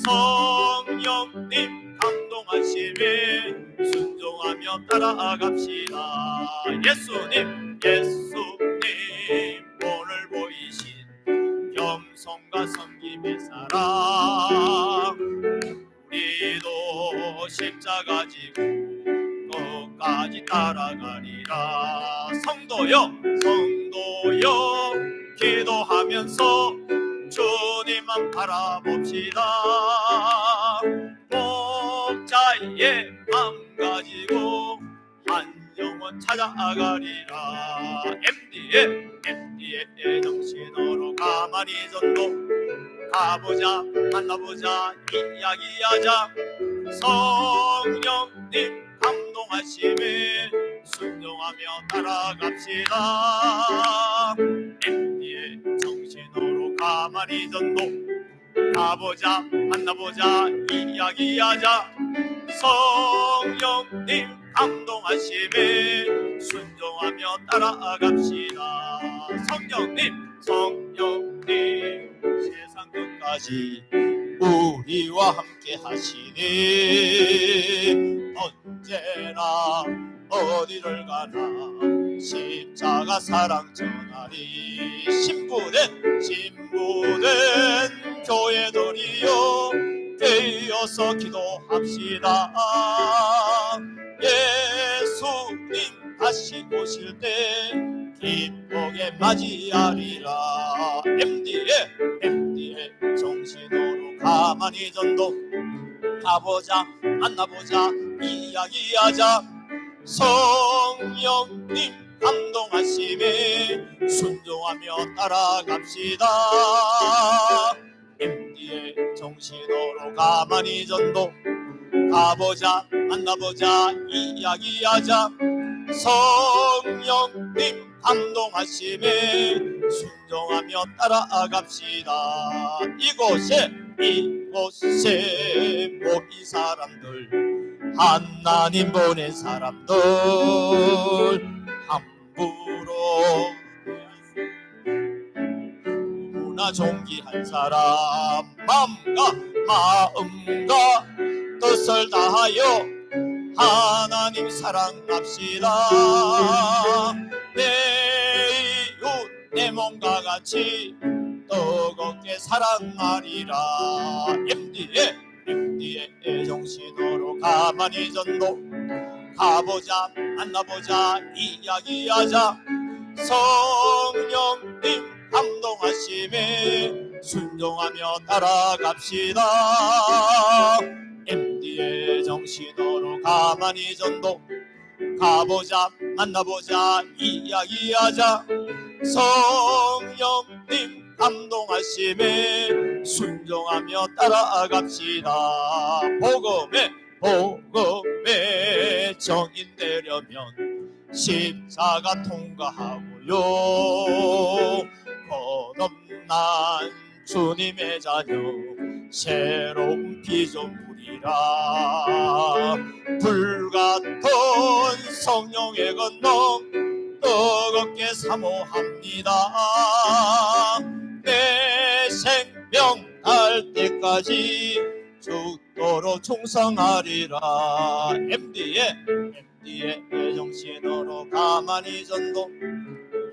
성령님 감동하심에 순종하며 따라갑시다. 예수님 오늘 보이신 겸손과 섬김의 사랑, 우리도 십자가 지고 끝까지 따라가리라. 성도여 기도하면서 주님만 바라봅시다. 목자의 맘 가지고 한 영혼 찾아가리라. MD의 정신으로 가만히 전도 가보자 만나보자 이야기하자. 성령님 감동하심에 순종하며 따라갑시다. MD의 정신으로 가만히 전도 가보자 만나보자 이야기하자. 성령님 감동하심에 순종하며 따라갑시다. 성령님 세상 끝까지 우리와 함께 하시니 언제나 어디를 가나 십자가 사랑 전하리. 신부된 교회들이여 깨어서 기도합시다. 예수님 다시 오실 때 기쁘게 맞이하리라. MD의 정신으로 가만히 전도 가보자 만나보자 이야기하자. 성령님 감동하심에 순종하며 따라갑시다. MD의 정신으로 가만히 전도 가보자 만나보자 이야기하자. 성령님 감동하심에 순종하며 따라갑시다. 이곳에 모인 사람들, 하나님 보낸 사람들, 함부로 누구나 존귀한 사람, 마음과 뜻을 다하여 하나님 사랑합시다. 내 이웃 내 몸과 같이 뜨겁게 사랑하리라. MD의 정신으로 가만히 전도 가보자 만나보자 이야기하자. 성령님 감동하심에 순종하며 따라갑시다. MD의 정신으로 가만히 전도 가보자 만나보자 이야기하자. 성령님 감동하심에 순종하며 따라갑시다. 복음의 정인 되려면 십자가 통과하고요. 거듭난 주님의 자녀 새로운 피조물이라. 불같은 성령의 건너 뜨겁게 사모합니다. 내 생명 날 때까지 죽도록 충성하리라. MD의 정신으로 가만히 전도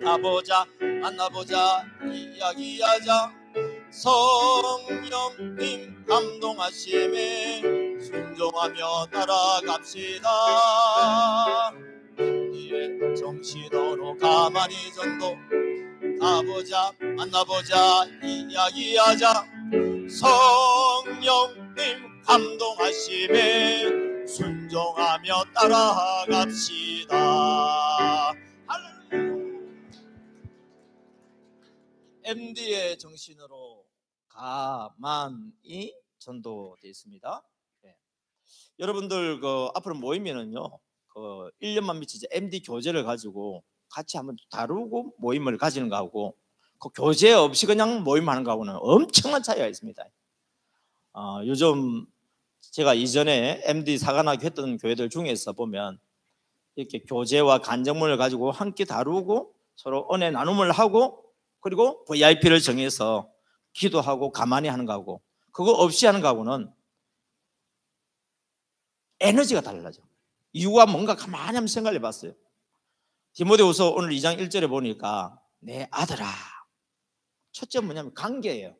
가보자 만나보자 이야기하자. 성령님 감동하심에 순종하며 따라갑시다. MD의 정신으로 가만히 전도 가보자 만나보자 이야기하자. 성령님 감동하심에 순종하며 따라갑시다. MD의 정신으로 가만히 전도되어 있습니다. 네. 여러분들 앞으로 모이면은요, 1년만 미치지 MD 교재를 가지고 같이 한번 다루고 모임을 가지는 거하고 그 교제 없이 그냥 모임하는 거하고는 엄청난 차이가 있습니다. 요즘 제가 이전에 MD 사관학교 했던 교회들 중에서 보면 이렇게 교제와 간증문을 가지고 함께 다루고 서로 은혜 나눔을 하고 그리고 VIP를 정해서 기도하고 가만히 하는 거하고 그거 없이 하는 거하고는 에너지가 달라져. 이유가 뭔가 가만히 한번 생각해 봤어요. 디모데후서 오늘 2장 1절에 보니까 내 아들아, 첫째 뭐냐면 관계예요.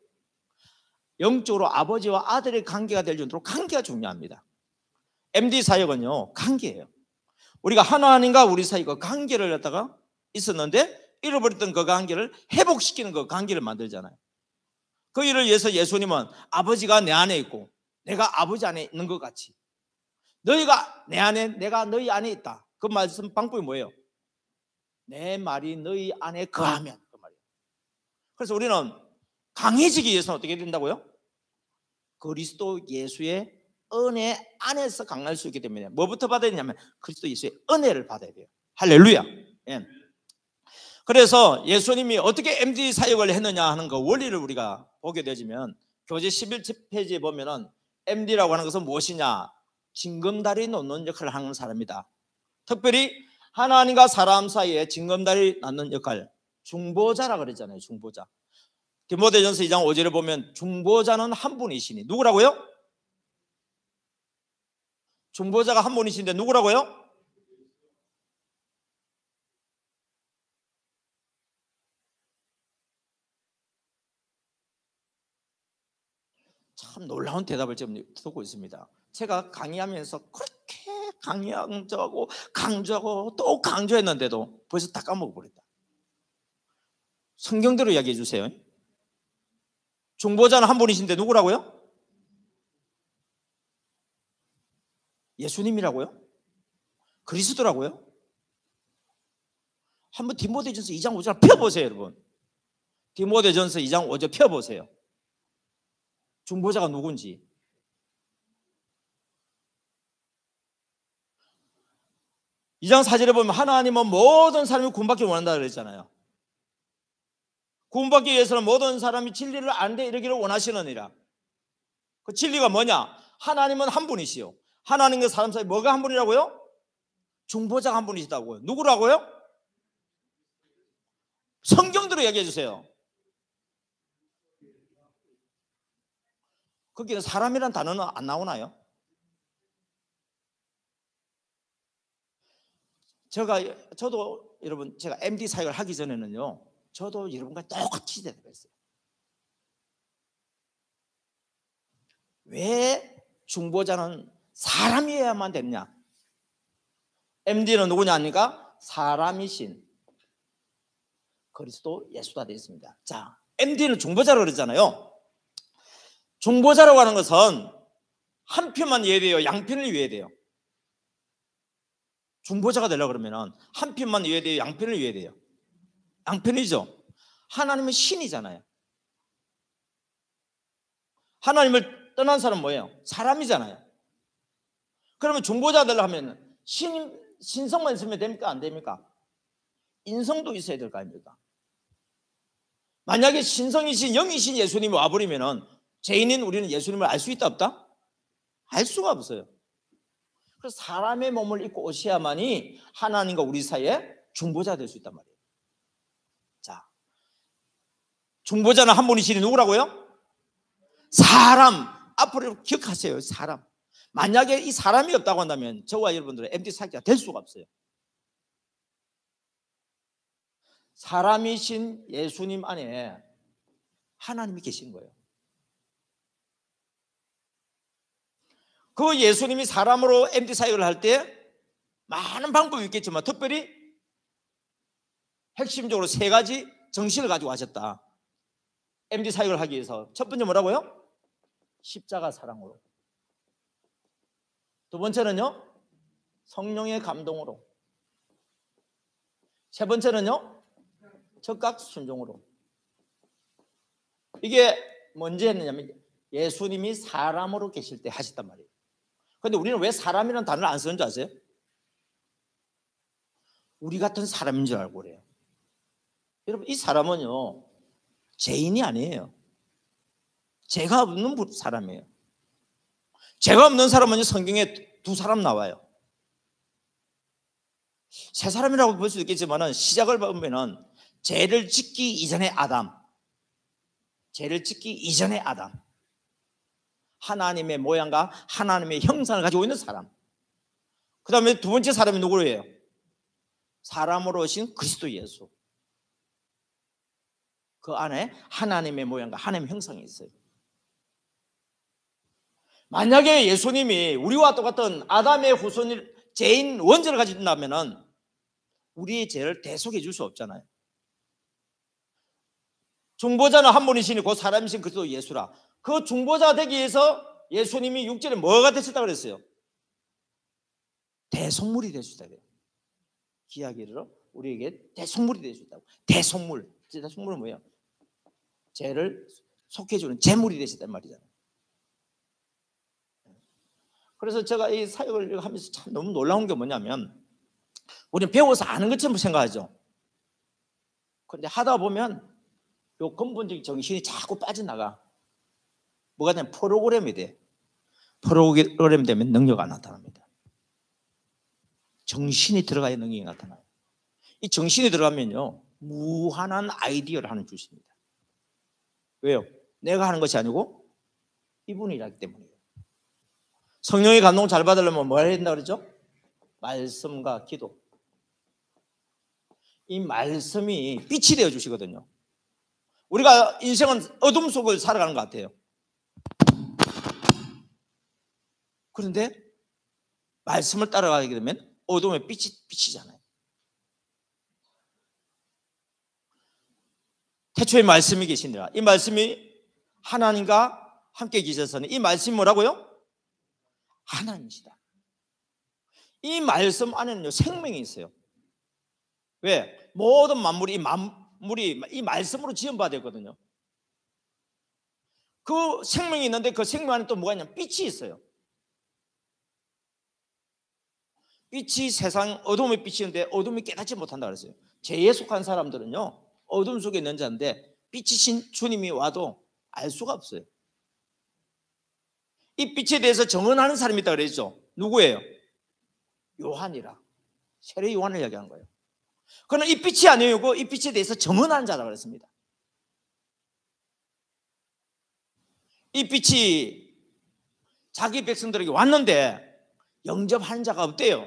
영적으로 아버지와 아들의 관계가 될 정도로 관계가 중요합니다. MD 사역은요 관계예요. 우리가 하나님과 우리 사이 그 관계를 갖다가 있었는데 잃어버렸던 그 관계를 회복시키는 그 관계를 만들잖아요. 그 일을 위해서 예수님은 아버지가 내 안에 있고 내가 아버지 안에 있는 것 같이 너희가 내 안에 내가 너희 안에 있다. 그 말씀 방법이 뭐예요? 내 말이 너희 안에 거하면 그 말이에요. 그래서 우리는 강해지기 위해서는 어떻게 된다고요? 그리스도 예수의 은혜 안에서 강할 수 있기 때문에 뭐부터 받아야 되냐면 그리스도 예수의 은혜를 받아야 돼요. 할렐루야. 예. 그래서 예수님이 어떻게 MD 사역을 했느냐 하는 그 원리를 우리가 보게 되지만 교재 11페이지에 보면은 MD라고 하는 것은 무엇이냐? 징검다리 놓는 역할을 하는 사람이다. 특별히 하나님과 사람 사이에 징검다리 놓는 역할, 중보자라 그랬잖아요. 중보자. 디모데전서 2장 5절에 보면 중보자는 한 분이시니 누구라고요? 중보자가 한 분이신데 누구라고요? 참 놀라운 대답을 지금 듣고 있습니다. 제가 강의하면서 그렇게 강조하고 또 강조했는데도 벌써 다 까먹어버렸다. 성경대로 이야기해 주세요. 중보자는 한 분이신데 누구라고요? 예수님이라고요? 그리스도라고요? 한번 디모데전서 2장 5절 펴보세요. 여러분 디모데전서 2장 5절 펴보세요. 중보자가 누군지. 이 장 4절에 보면 하나님은 모든 사람이 구원받기를 원한다 그랬잖아요. 구원받기 위해서는 모든 사람이 진리를 아는데 이르기를 원하시느니라. 그 진리가 뭐냐? 하나님은 한 분이시요 하나님과 사람 사이 뭐가 한 분이라고요? 중보자가 한 분이시다고요. 누구라고요? 성경대로 얘기해 주세요. 거기는 사람이란 단어는 안 나오나요? 저도 여러분 제가 MD 사역을 하기 전에는요 저도 여러분과 똑같이 대답했어요. 왜 중보자는 사람이어야만 됐냐? MD는 누구냐 하니까 사람이신 그리스도 예수가 되어 있습니다. 자, MD는 중보자라고 그러잖아요. 중보자라고 하는 것은 한 편만 이해돼요? 양편을 이해돼요? 중보자가 되려고 그러면 한 편만 이해돼요? 양편을 이해돼요? 양편이죠. 하나님은 신이잖아요. 하나님을 떠난 사람은 뭐예요? 사람이잖아요. 그러면 중보자 되려고 하면 신성만 있으면 됩니까? 안 됩니까? 인성도 있어야 될 거 아닙니까? 만약에 신성이신 영이신 예수님이 와버리면 죄인인 우리는 예수님을 알 수 있다 없다? 알 수가 없어요. 그래서 사람의 몸을 입고 오셔야만이 하나님과 우리 사이에 중보자 될 수 있단 말이에요. 자, 중보자는 한 분이시니 누구라고요? 사람. 앞으로 기억하세요. 사람. 만약에 이 사람이 없다고 한다면 저와 여러분들은 MD 사역자가 될 수가 없어요. 사람이신 예수님 안에 하나님이 계신 거예요. 그 예수님이 사람으로 MD 사역을 할 때 많은 방법이 있겠지만 특별히 핵심적으로 세 가지 정신을 가지고 하셨다. MD 사역을 하기 위해서 첫 번째 뭐라고요? 십자가 사랑으로. 두 번째는요 성령의 감동으로. 세 번째는요 적각 순종으로. 이게 뭔지 했느냐면 예수님이 사람으로 계실 때 하셨단 말이에요. 그런데 우리는 왜 사람이라는 단어를 안 쓰는 줄 아세요? 우리 같은 사람인 줄 알고 그래요. 여러분 이 사람은요 죄인이 아니에요. 죄가 없는 사람이에요. 죄가 없는 사람은 성경에 두 사람 나와요. 세 사람이라고 볼 수도 있겠지만 시작을 보면은 죄를 짓기 이전의 아담, 죄를 짓기 이전의 아담, 하나님의 모양과 하나님의 형상을 가지고 있는 사람. 그 다음에 두 번째 사람이 누구예요? 사람으로 오신 그리스도 예수. 그 안에 하나님의 모양과 하나님의 형상이 있어요. 만약에 예수님이 우리와 똑같은 아담의 후손 죄인 원죄를 가지고 있다면 우리의 죄를 대속해 줄 수 없잖아요. 중보자는 한 분이시니 곧 사람이신 그리스도 예수라. 그 중보자가 되기 위해서 예수님이 6절에 뭐가 되셨다고 그랬어요? 대속물이 되셨다고 그래요. 기하기로 우리에게 대속물이 되셨다고. 대속물. 대속물은 뭐예요? 죄를 속해주는 제물이 되셨단 말이잖아요. 그래서 제가 이 사역을 하면서 참 너무 놀라운 게 뭐냐면 우리는 배워서 아는 것처럼 생각하죠. 그런데 하다 보면 요 근본적인 정신이 자꾸 빠져나가. 뭐가 되면 프로그램이 돼. 프로그램 되면 능력이 나타납니다. 정신이 들어가야 능력이 나타나요. 이 정신이 들어가면요 무한한 아이디어를 하는 주십니다. 왜요? 내가 하는 것이 아니고 이분이 일하기 때문이에요. 성령의 감동 잘 받으려면 뭐 해야 된다 그러죠? 말씀과 기도. 이 말씀이 빛이 되어 주시거든요. 우리가 인생은 어둠 속을 살아가는 것 같아요. 그런데 말씀을 따라가게 되면 어둠의 빛이잖아요. 태초에 말씀이 계시니라. 이 말씀이 하나님과 함께 계셔서는 이 말씀이 뭐라고요? 하나님이시다. 이 말씀 안에는요 생명이 있어요. 왜? 모든 만물이 이 말씀으로 지음받았거든요. 그 생명이 있는데 그 생명 안에 또 뭐가 있냐면 빛이 있어요. 빛이 세상 어둠의 빛이는데 어둠이 깨닫지 못한다 그랬어요. 죄에 속한 사람들은요 어둠 속에 있는 자인데 빛이신 주님이 와도 알 수가 없어요. 이 빛에 대해서 정언하는 사람이 있다 그랬죠. 누구예요? 요한이라. 세례 요한을 이야기한 거예요. 그러나 이 빛이 아니고 이 빛에 대해서 정언하는 자라고 그랬습니다. 이 빛이 자기 백성들에게 왔는데 영접하는 자가 없대요.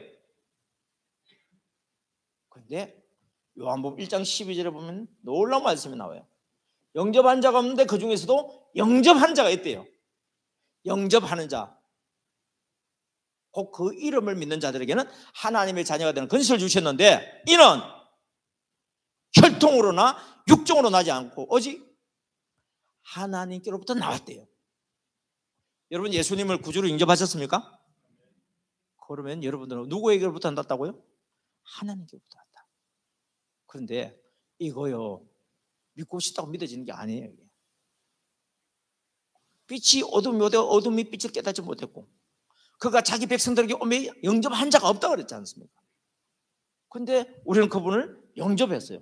그런데 요한복음 1장 12절에 보면 놀라운 말씀이 나와요. 영접한 자가 없는데 그 중에서도 영접한 자가 있대요. 영접하는 자. 곧 그 이름을 믿는 자들에게는 하나님의 자녀가 되는 권세를 주셨는데 이는 혈통으로나 육정으로 나지 않고 오직 하나님께로부터 나왔대요. 여러분 예수님을 구주로 영접하셨습니까? 그러면 여러분들은 누구에게로부터 났다고요? 하나님께로부터 났다. 그런데 이거요 믿고 싶다고 믿어지는 게 아니에요. 이게. 빛이 어둠이 오되 어둠이 빛을 깨닫지 못했고 그가 자기 백성들에게 오매 영접한 자가 없다고 그랬지 않습니까? 그런데 우리는 그분을 영접했어요.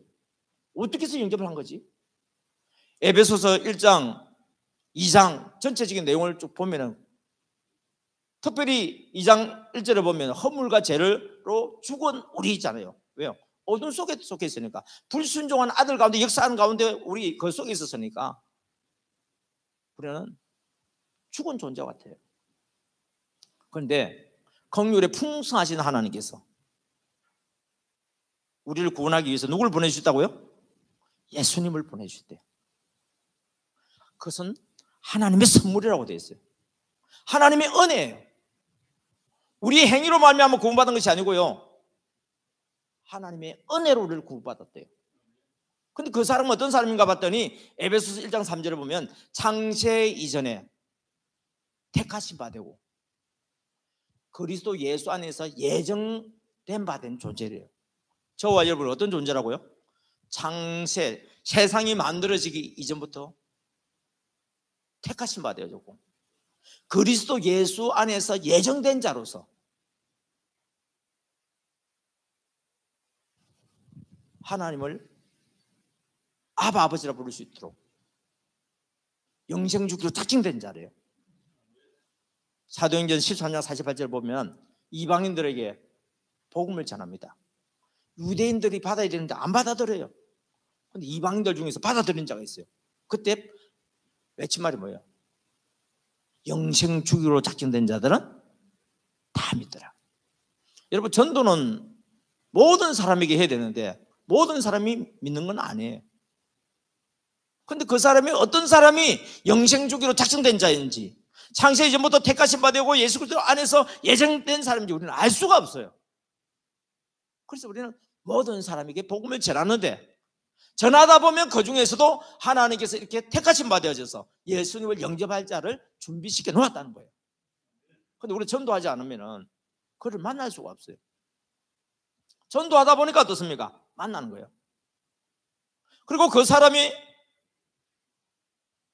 어떻게 해서 영접을 한 거지? 에베소서 1장 2장 전체적인 내용을 쭉 보면은 특별히 2장 1절에 보면 허물과 죄로 죽은 우리잖아요. 왜요? 어둠 속에 속해 있으니까 불순종한 아들 가운데 역사하는 가운데 우리 그 속에 있었으니까 우리는 죽은 존재 같아요. 그런데 긍휼에 풍성하신 하나님께서 우리를 구원하기 위해서 누굴 보내주셨다고요? 예수님을 보내주셨대요. 그것은 하나님의 선물이라고 되어 있어요. 하나님의 은혜예요. 우리의 행위로 말미암아 구원받은 것이 아니고요 하나님의 은혜로 우리를 구원받았대요. 근데 그 사람은 어떤 사람인가 봤더니 에베소서 1장 3절을 보면 창세 이전에 택하신 바 되고 그리스도 예수 안에서 예정된 바 된 존재래요. 저와 여러분 어떤 존재라고요? 창세, 세상이 만들어지기 이전부터 택하신 바 되어졌고 그리스도 예수 안에서 예정된 자로서 하나님을 아버지라 부를 수 있도록 영생주기로 작정된 자래요. 사도행전 13장 48절 보면 이방인들에게 복음을 전합니다. 유대인들이 받아야 되는데 안 받아들여요. 근데 이방인들 중에서 받아들인 자가 있어요. 그때 외친 말이 뭐예요? 영생주기로 작정된 자들은 다 믿더라. 여러분, 전도는 모든 사람에게 해야 되는데 모든 사람이 믿는 건 아니에요. 근데 그 사람이 어떤 사람이 영생주기로 작정된 자인지, 창세 이전부터 택하신 바 되고 예수 그리스도 안에서 예정된 사람인지 우리는 알 수가 없어요. 그래서 우리는 모든 사람에게 복음을 전하는데, 전하다 보면 그 중에서도 하나님께서 이렇게 택하신 바 되어져서 예수님을 영접할 자를 준비시켜 놓았다는 거예요. 근데 우리 전도하지 않으면 그를 만날 수가 없어요. 전도하다 보니까 어떻습니까? 만나는 거예요. 그리고 그 사람이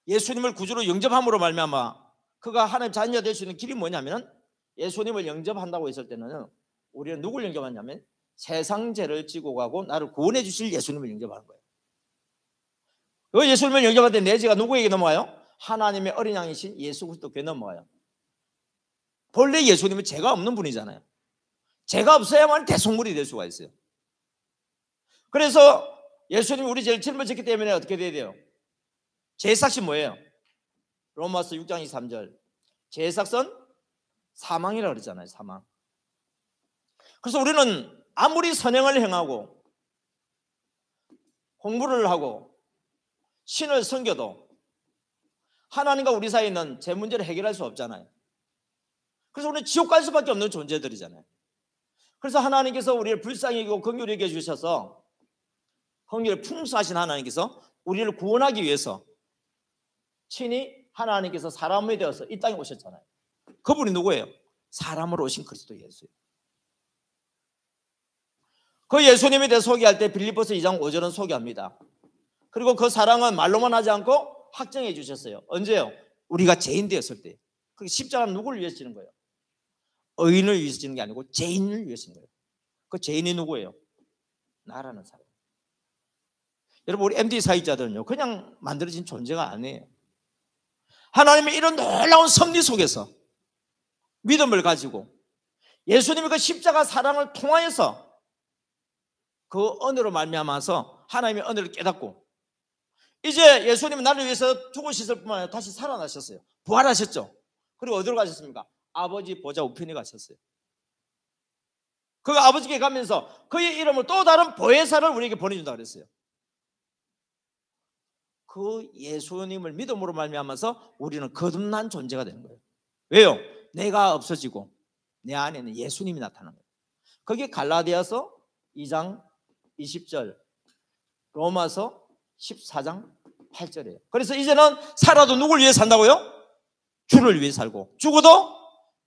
예수님을 구주로 영접함으로 말미암아 그가 하나님 자녀가 될 수 있는 길이 뭐냐면, 예수님을 영접한다고 했을 때는 우리는 누굴 영접하냐면 세상 죄를 지고 가고 나를 구원해 주실 예수님을 영접하는 거예요. 그 예수님을 영접할 때 내 죄가 누구에게 넘어가요? 하나님의 어린 양이신 예수 그리스도께 넘어가요. 본래 예수님은 죄가 없는 분이잖아요. 죄가 없어야만 대속물이 될 수가 있어요. 그래서 예수님이 우리 죄를 짊어졌기 때문에 어떻게 돼야 돼요? 죄의 삭이 뭐예요? 로마서 6장 23절. 죄의 삭은 사망이라고 그러잖아요. 사망. 그래서 우리는 아무리 선행을 행하고 공부를 하고 신을 섬겨도 하나님과 우리 사이에 있는 죄 문제를 해결할 수 없잖아요. 그래서 우리는 지옥 갈 수밖에 없는 존재들이잖아요. 그래서 하나님께서 우리를 불쌍히 여기고 긍휼히 여겨 주셔서, 긍휼을 풍수하신 하나님께서 우리를 구원하기 위해서 친히 하나님께서 사람이 되어서 이 땅에 오셨잖아요. 그분이 누구예요? 사람으로 오신 그리스도 예수예요. 그 예수님에 대해 소개할 때 빌립보서 2장 5절은 소개합니다. 그리고 그 사랑은 말로만 하지 않고 확정해 주셨어요. 언제요? 우리가 죄인 되었을 때. 그 십자가는 누구를 위해서 지는 거예요? 의인을 위해서 지는 게 아니고 죄인을 위해서 지는 거예요. 그 죄인이 누구예요? 나라는 사람. 여러분, 우리 MD 사역자들은요, 그냥 만들어진 존재가 아니에요. 하나님의 이런 놀라운 섭리 속에서 믿음을 가지고 예수님의 그 십자가 사랑을 통하여서 그 은혜로 말미암아서 하나님의 은혜를 깨닫고, 이제 예수님은 나를 위해서 죽으셨을 뿐만 아니라 다시 살아나셨어요. 부활하셨죠. 그리고 어디로 가셨습니까? 아버지 보좌 우편에 가셨어요. 그 아버지께 가면서 그의 이름을 또 다른 보혜사를 우리에게 보내준다고 그랬어요. 그 예수님을 믿음으로 말미암아서 우리는 거듭난 존재가 되는 거예요. 왜요? 내가 없어지고 내 안에는 예수님이 나타나는 거예요. 그게 갈라디아서 2장 20절, 로마서 14장 8절이에요. 그래서 이제는 살아도 누굴 위해 산다고요? 주를 위해 살고, 죽어도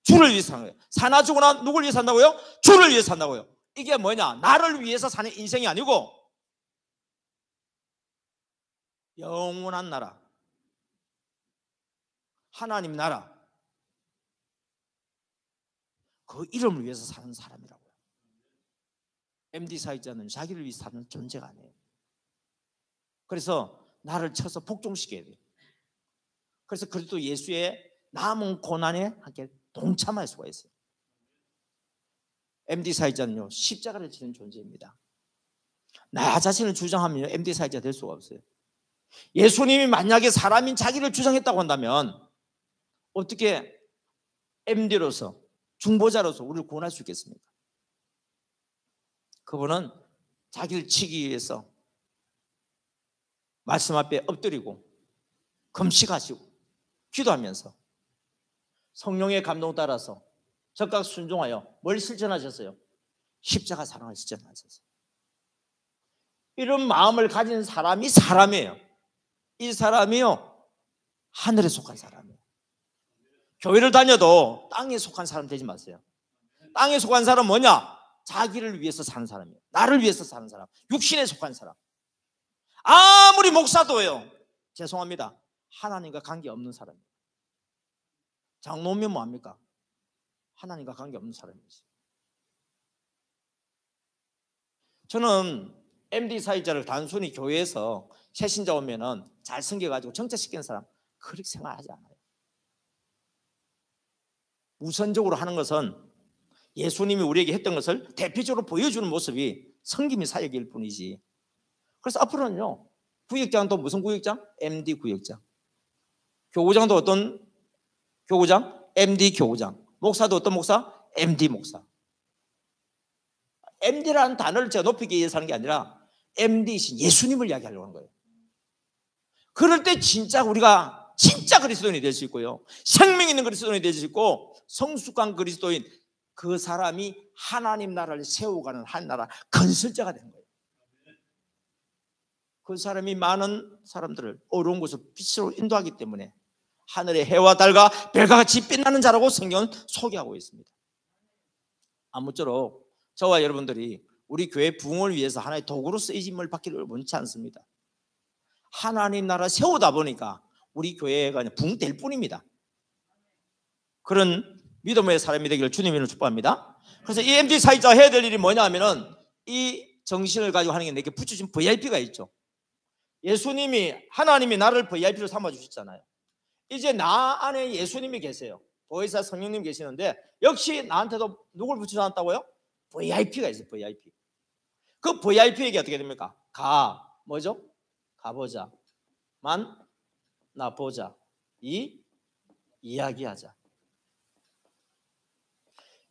주를 위해 사는 거예요. 사나 죽으나 누굴 위해 산다고요? 주를 위해 산다고요. 이게 뭐냐? 나를 위해서 사는 인생이 아니고 영원한 나라, 하나님 나라, 그 이름을 위해서 사는 사람이라고요. MD 사역자는 자기를 위해 사는 존재가 아니에요. 그래서 나를 쳐서 복종시켜야 돼요. 그래서 그리스도 예수의 남은 고난에 함께 동참할 수가 있어요. MD 사역자는요, 십자가를 지는 존재입니다. 나 자신을 주장하면 MD 사역자 될 수가 없어요. 예수님이 만약에 사람인 자기를 주장했다고 한다면 어떻게 MD로서, 중보자로서 우리를 구원할 수 있겠습니까? 그분은 자기를 치기 위해서 말씀 앞에 엎드리고 금식하시고 기도하면서 성령의 감동 따라서 적극 순종하여 뭘 실천하셨어요? 십자가 사랑을 실천하셨어요. 이런 마음을 가진 사람이 사람이에요. 이 사람이요, 하늘에 속한 사람이에요. 교회를 다녀도 땅에 속한 사람 되지 마세요. 땅에 속한 사람은 뭐냐? 자기를 위해서 사는 사람이에요. 나를 위해서 사는 사람, 육신에 속한 사람. 아무리 목사도요, 죄송합니다, 하나님과 관계없는 사람이에요. 장로면 뭐합니까? 하나님과 관계없는 사람이었어요. 저는 MD 사역자를 단순히 교회에서 새신자 오면은 잘 섬겨가지고 정착시키는 사람, 그렇게 생각하지 않아요. 우선적으로 하는 것은 예수님이 우리에게 했던 것을 대표적으로 보여주는 모습이 성김이 사역일 뿐이지. 그래서 앞으로는요, 구역장도 무슨 구역장? MD 구역장. 교구장도 어떤 교구장? MD 교구장. 목사도 어떤 목사? MD 목사. MD라는 단어를 제가 높이기 위해서 하는 게 아니라 MD이신 예수님을 이야기하려고 하는 거예요. 그럴 때 진짜 우리가 진짜 그리스도인이 될 수 있고요, 생명 있는 그리스도인이 될 수 있고, 성숙한 그리스도인, 그 사람이 하나님 나라를 세워가는 한 나라 건설자가 되는 거예요. 그 사람이 많은 사람들을 어려운 곳을 빛으로 인도하기 때문에 하늘의 해와 달과 별과 같이 빛나는 자라고 성경은 소개하고 있습니다. 아무쪼록 저와 여러분들이 우리 교회 부흥을 위해서 하나의 도구로 쓰임을 받기를 원치 않습니다. 하나님 나라 세우다 보니까 우리 교회가 부흥될 뿐입니다. 그런 믿음의 사람이 되기를 주님으로 축복합니다. 그래서 이 MD 사역자가 해야 될 일이 뭐냐 하면은 이 정신을 가지고 하는 게 내게 붙여준 VIP가 있죠. 예수님이, 하나님이 나를 VIP로 삼아주셨잖아요. 이제 나 안에 예수님이 계세요. 보혜사 성령님 계시는데 역시 나한테도 누굴 붙여놨다고요? VIP가 있어요. VIP. 그 VIP에게 어떻게 됩니까? 뭐죠? 가보자, 만나보자, 이야기하자.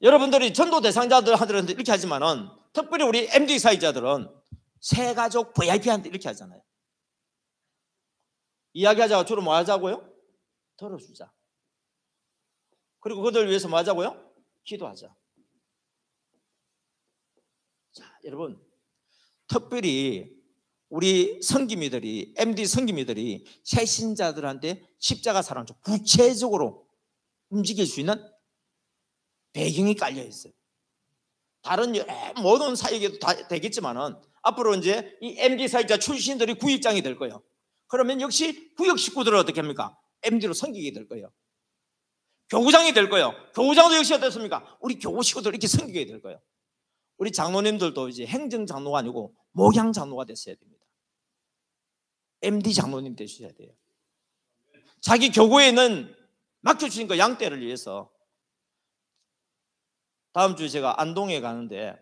여러분들이 전도 대상자들한테 이렇게 하지만은, 특별히 우리 MD 사역자들은 새 가족 VIP한테 이렇게 하잖아요. 이야기하자가 주로 뭐 하자고요? 들어주자. 그리고 그들을 위해서 뭐 하자고요? 기도하자. 자, 여러분, 특별히 우리 성기미들이, MD 성기미들이 새신자들한테 십자가 사랑을 구체적으로 움직일 수 있는 배경이 깔려 있어요. 다른 모든 사역에도 다 되겠지만은 앞으로 이제 이 MD 사역자 출신들이 구역장이 될 거예요. 그러면 역시 구역 식구들은 어떻게 합니까? MD로 섬기게 될 거예요. 교구장이 될 거예요. 교구장도 역시 어떻습니까? 우리 교구 식구들 이렇게 섬기게 될 거예요. 우리 장로님들도 이제 행정장로가 아니고 목양장로가 됐어야 됩니다. MD 장로님 되셔야 돼요. 자기 교구에 있는 맡겨주신 그 양떼를 위해서. 다음 주에 제가 안동에 가는데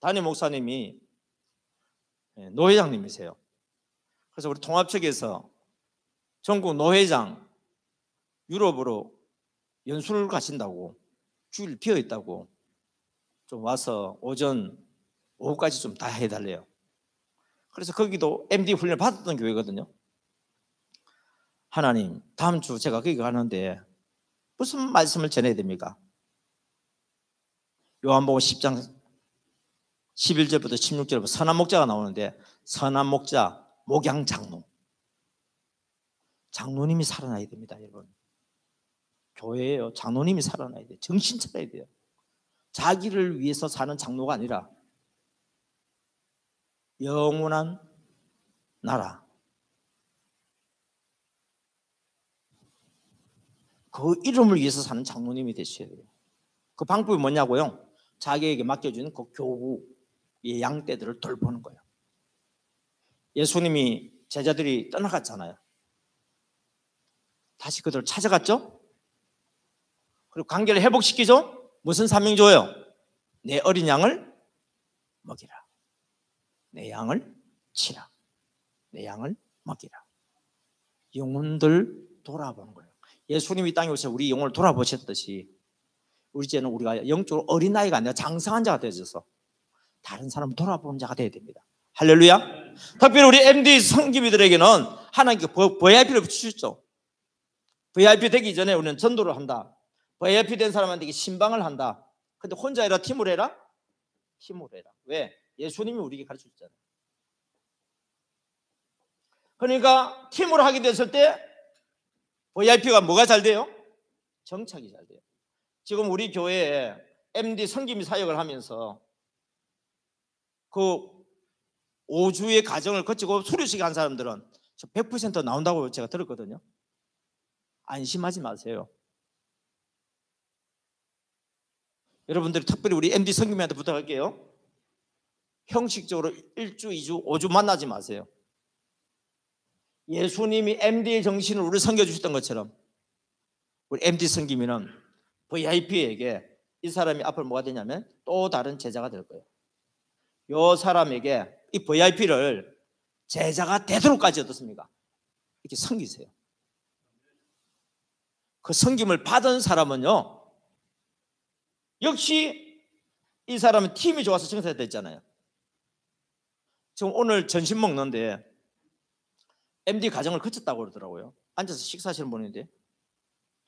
담임 목사님이 노회장님이세요. 그래서 우리 통합 측에서 전국 노회장 유럽으로 연수를 가신다고, 주일 비어 있다고 좀 와서 오전 오후까지 좀 다 해달래요. 그래서 거기도 MD 훈련을 받았던 교회거든요. 하나님, 다음 주 제가 거기 가는데 무슨 말씀을 전해야 됩니까? 요한복음 10장 11절부터 16절부터 선한 목자가 나오는데, 선한 목자, 목양 장로, 장로님이 살아나야 됩니다. 여러분, 교회예요. 장로님이 살아나야 돼요. 정신 차려야 돼요. 자기를 위해서 사는 장로가 아니라 영원한 나라, 그 이름을 위해서 사는 장로님이 되셔야 돼요. 그 방법이 뭐냐고요? 자기에게 맡겨주는 그 교구의 양떼들을 돌보는 거예요. 예수님이 제자들이 떠나갔잖아요. 다시 그들을 찾아갔죠? 그리고 관계를 회복시키죠? 무슨 사명 줘요? 내 어린 양을 먹이라. 내 양을 치라. 내 양을 먹이라. 영혼들 돌아보는 거예요. 예수님이 땅에 오셔서 우리 영혼을 돌아보셨듯이 우리 이제는 우리가 영적으로 어린아이가 아니라 장성한 자가 되어서 다른 사람을 돌아보는 자가 되어야 됩니다. 할렐루야. 특별히 우리 MD 성기비들에게는 하나님께 VIP를 붙이셨죠. VIP 되기 전에 우리는 전도를 한다. VIP 된 사람한테 신방을 한다. 근데 혼자 해라, 팀으로 해라? 팀으로 해라. 왜? 예수님이 우리에게 가르쳐줬잖아요. 그러니까 팀으로 하게 됐을 때 VIP가 뭐가 잘 돼요? 정착이 잘 돼요. 지금 우리 교회에 MD 성김이 사역을 하면서 그 5주의 과정을 거치고 수료식 한 사람들은 100% 나온다고 제가 들었거든요. 안심하지 마세요. 여러분들이 특별히 우리 MD 성김이한테 부탁할게요. 형식적으로 1주, 2주, 5주 만나지 마세요. 예수님이 MD의 정신을 우리 섬겨주셨던 것처럼 우리 MD 섬기면은 VIP에게 이 사람이 앞으로 뭐가 되냐면 또 다른 제자가 될 거예요. 이 사람에게 이 VIP를 제자가 되도록까지 어떻습니까? 이렇게 섬기세요. 그 섬김을 받은 사람은요, 역시 이 사람은 팀이 좋아서 청사됐잖아요. 지금 오늘 점심 먹는데 MD 가정을 거쳤다고 그러더라고요. 앉아서 식사하시는 분인데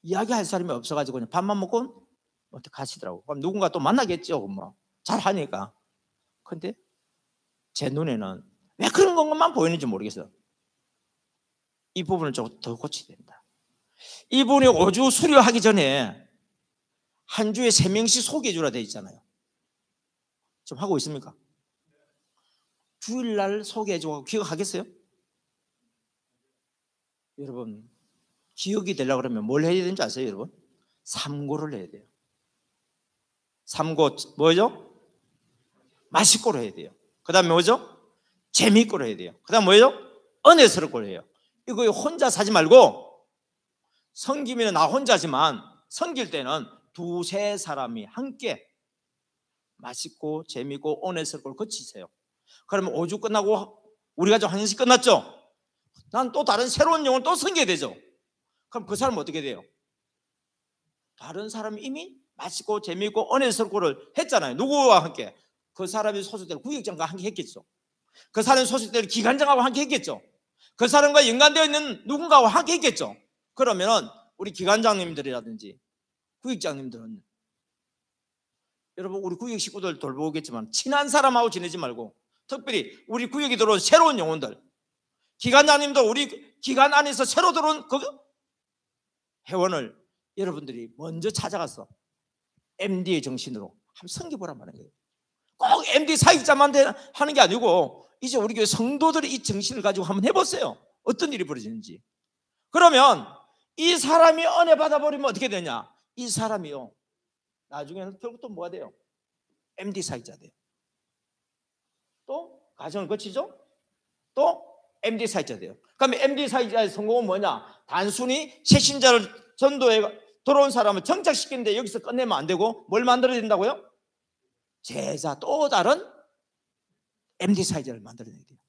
이야기할 사람이 없어가지고 그냥 밥만 먹고 어떻게 가시더라고. 그럼 누군가 또 만나겠죠. 뭐 잘하니까. 근데 제 눈에는 왜 그런 것만 보이는지 모르겠어요. 이 부분을 조금 더 고쳐야 된다. 이분이 5주 수료하기 전에 한 주에 3명씩 소개해 주라 돼 있잖아요. 좀 하고 있습니까? 주일날 소개해 주고 기억하겠어요? 여러분, 기억이 되려고 그러면 뭘 해야 되는지 아세요, 여러분? 삼고를 해야 돼요. 삼고 뭐죠? 맛있고로 해야 돼요. 그 다음에 뭐죠? 재미있고로 해야 돼요. 그 다음 뭐죠? 은혜스럽고로 해요. 이거 혼자 사지 말고, 섬기면 나 혼자지만 섬길 때는 두세 사람이 함께 맛있고 재미있고 은혜스럽고 거치세요. 그러면 5주 끝나고 우리 가족 한 년씩 끝났죠? 난 또 다른 새로운 영혼 또 섬겨야 되죠. 그럼 그 사람은 어떻게 돼요? 다른 사람이 이미 맛있고 재미있고 은혜스럽고를 했잖아요. 누구와 함께? 그 사람이 소속된 구역장과 함께 했겠죠. 그 사람이 소속된 기관장하고 함께 했겠죠. 그 사람과 연관되어 있는 누군가와 함께 했겠죠. 그러면은 우리 기관장님들이라든지 구역장님들은, 여러분 우리 구역 식구들 돌보겠지만 친한 사람하고 지내지 말고, 특별히 우리 구역에 들어온 새로운 영혼들, 기관장님도 우리 기관 안에서 새로 들어온 그 회원을 여러분들이 먼저 찾아가서 MD의 정신으로 한번 섬겨보란 말이에요. 꼭 MD 사역자만 하는 게 아니고 이제 우리 교회 성도들이 이 정신을 가지고 한번 해보세요. 어떤 일이 벌어지는지. 그러면 이 사람이 은혜 받아버리면 어떻게 되냐? 이 사람이요, 나중에는 결국 또 뭐가 돼요? MD 사역자 돼요. 또 가정을 거치죠? 또 MD 사역자 돼요. 그러면 MD 사역자의 성공은 뭐냐? 단순히 새신자를 전도에 들어온 사람을 정착시키는데 여기서 끝내면 안 되고 뭘 만들어야 된다고요? 제자, 또 다른 MD 사역자를 만들어내야 돼요.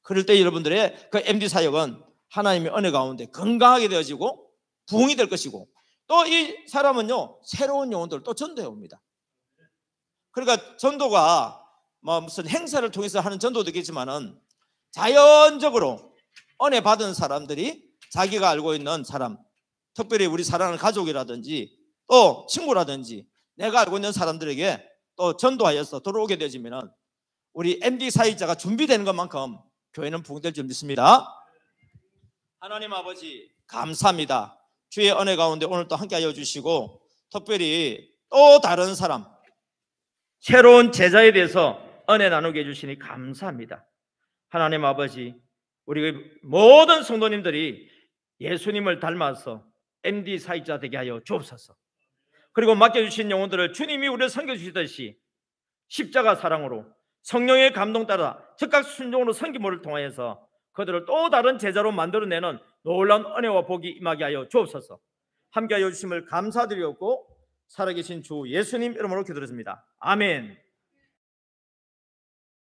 그럴 때 여러분들의 그 MD 사역은 하나님의 은혜 가운데 건강하게 되어지고 부흥이 될 것이고, 또 이 사람은요 새로운 영혼들을 또 전도해 옵니다. 그러니까 전도가 뭐 무슨 행사를 통해서 하는 전도도 있겠지만은 자연적으로 은혜 받은 사람들이 자기가 알고 있는 사람, 특별히 우리 사랑하는 가족이라든지 또 친구라든지 내가 알고 있는 사람들에게 또 전도하여서 들어오게 되어지면은 우리 MD 사역자가 준비되는 것만큼 교회는 부흥될 줄 믿습니다. 하나님 아버지 감사합니다. 주의 은혜 가운데 오늘 또 함께하여 주시고, 특별히 또 다른 사람, 새로운 제자에 대해서 은혜 나누게 해주시니 감사합니다. 하나님 아버지, 우리 모든 성도님들이 예수님을 닮아서 MD 사역자 되게 하여 주옵소서. 그리고 맡겨주신 영혼들을 주님이 우리를 섬겨주시듯이 십자가 사랑으로 성령의 감동 따라 즉각 순종으로 섬김을 통하여서 그들을 또 다른 제자로 만들어내는 놀라운 은혜와 복이 임하게 하여 주옵소서. 함께하여 주심을 감사드리옵고 살아계신 주 예수님 이름으로 기도드립니다. 아멘.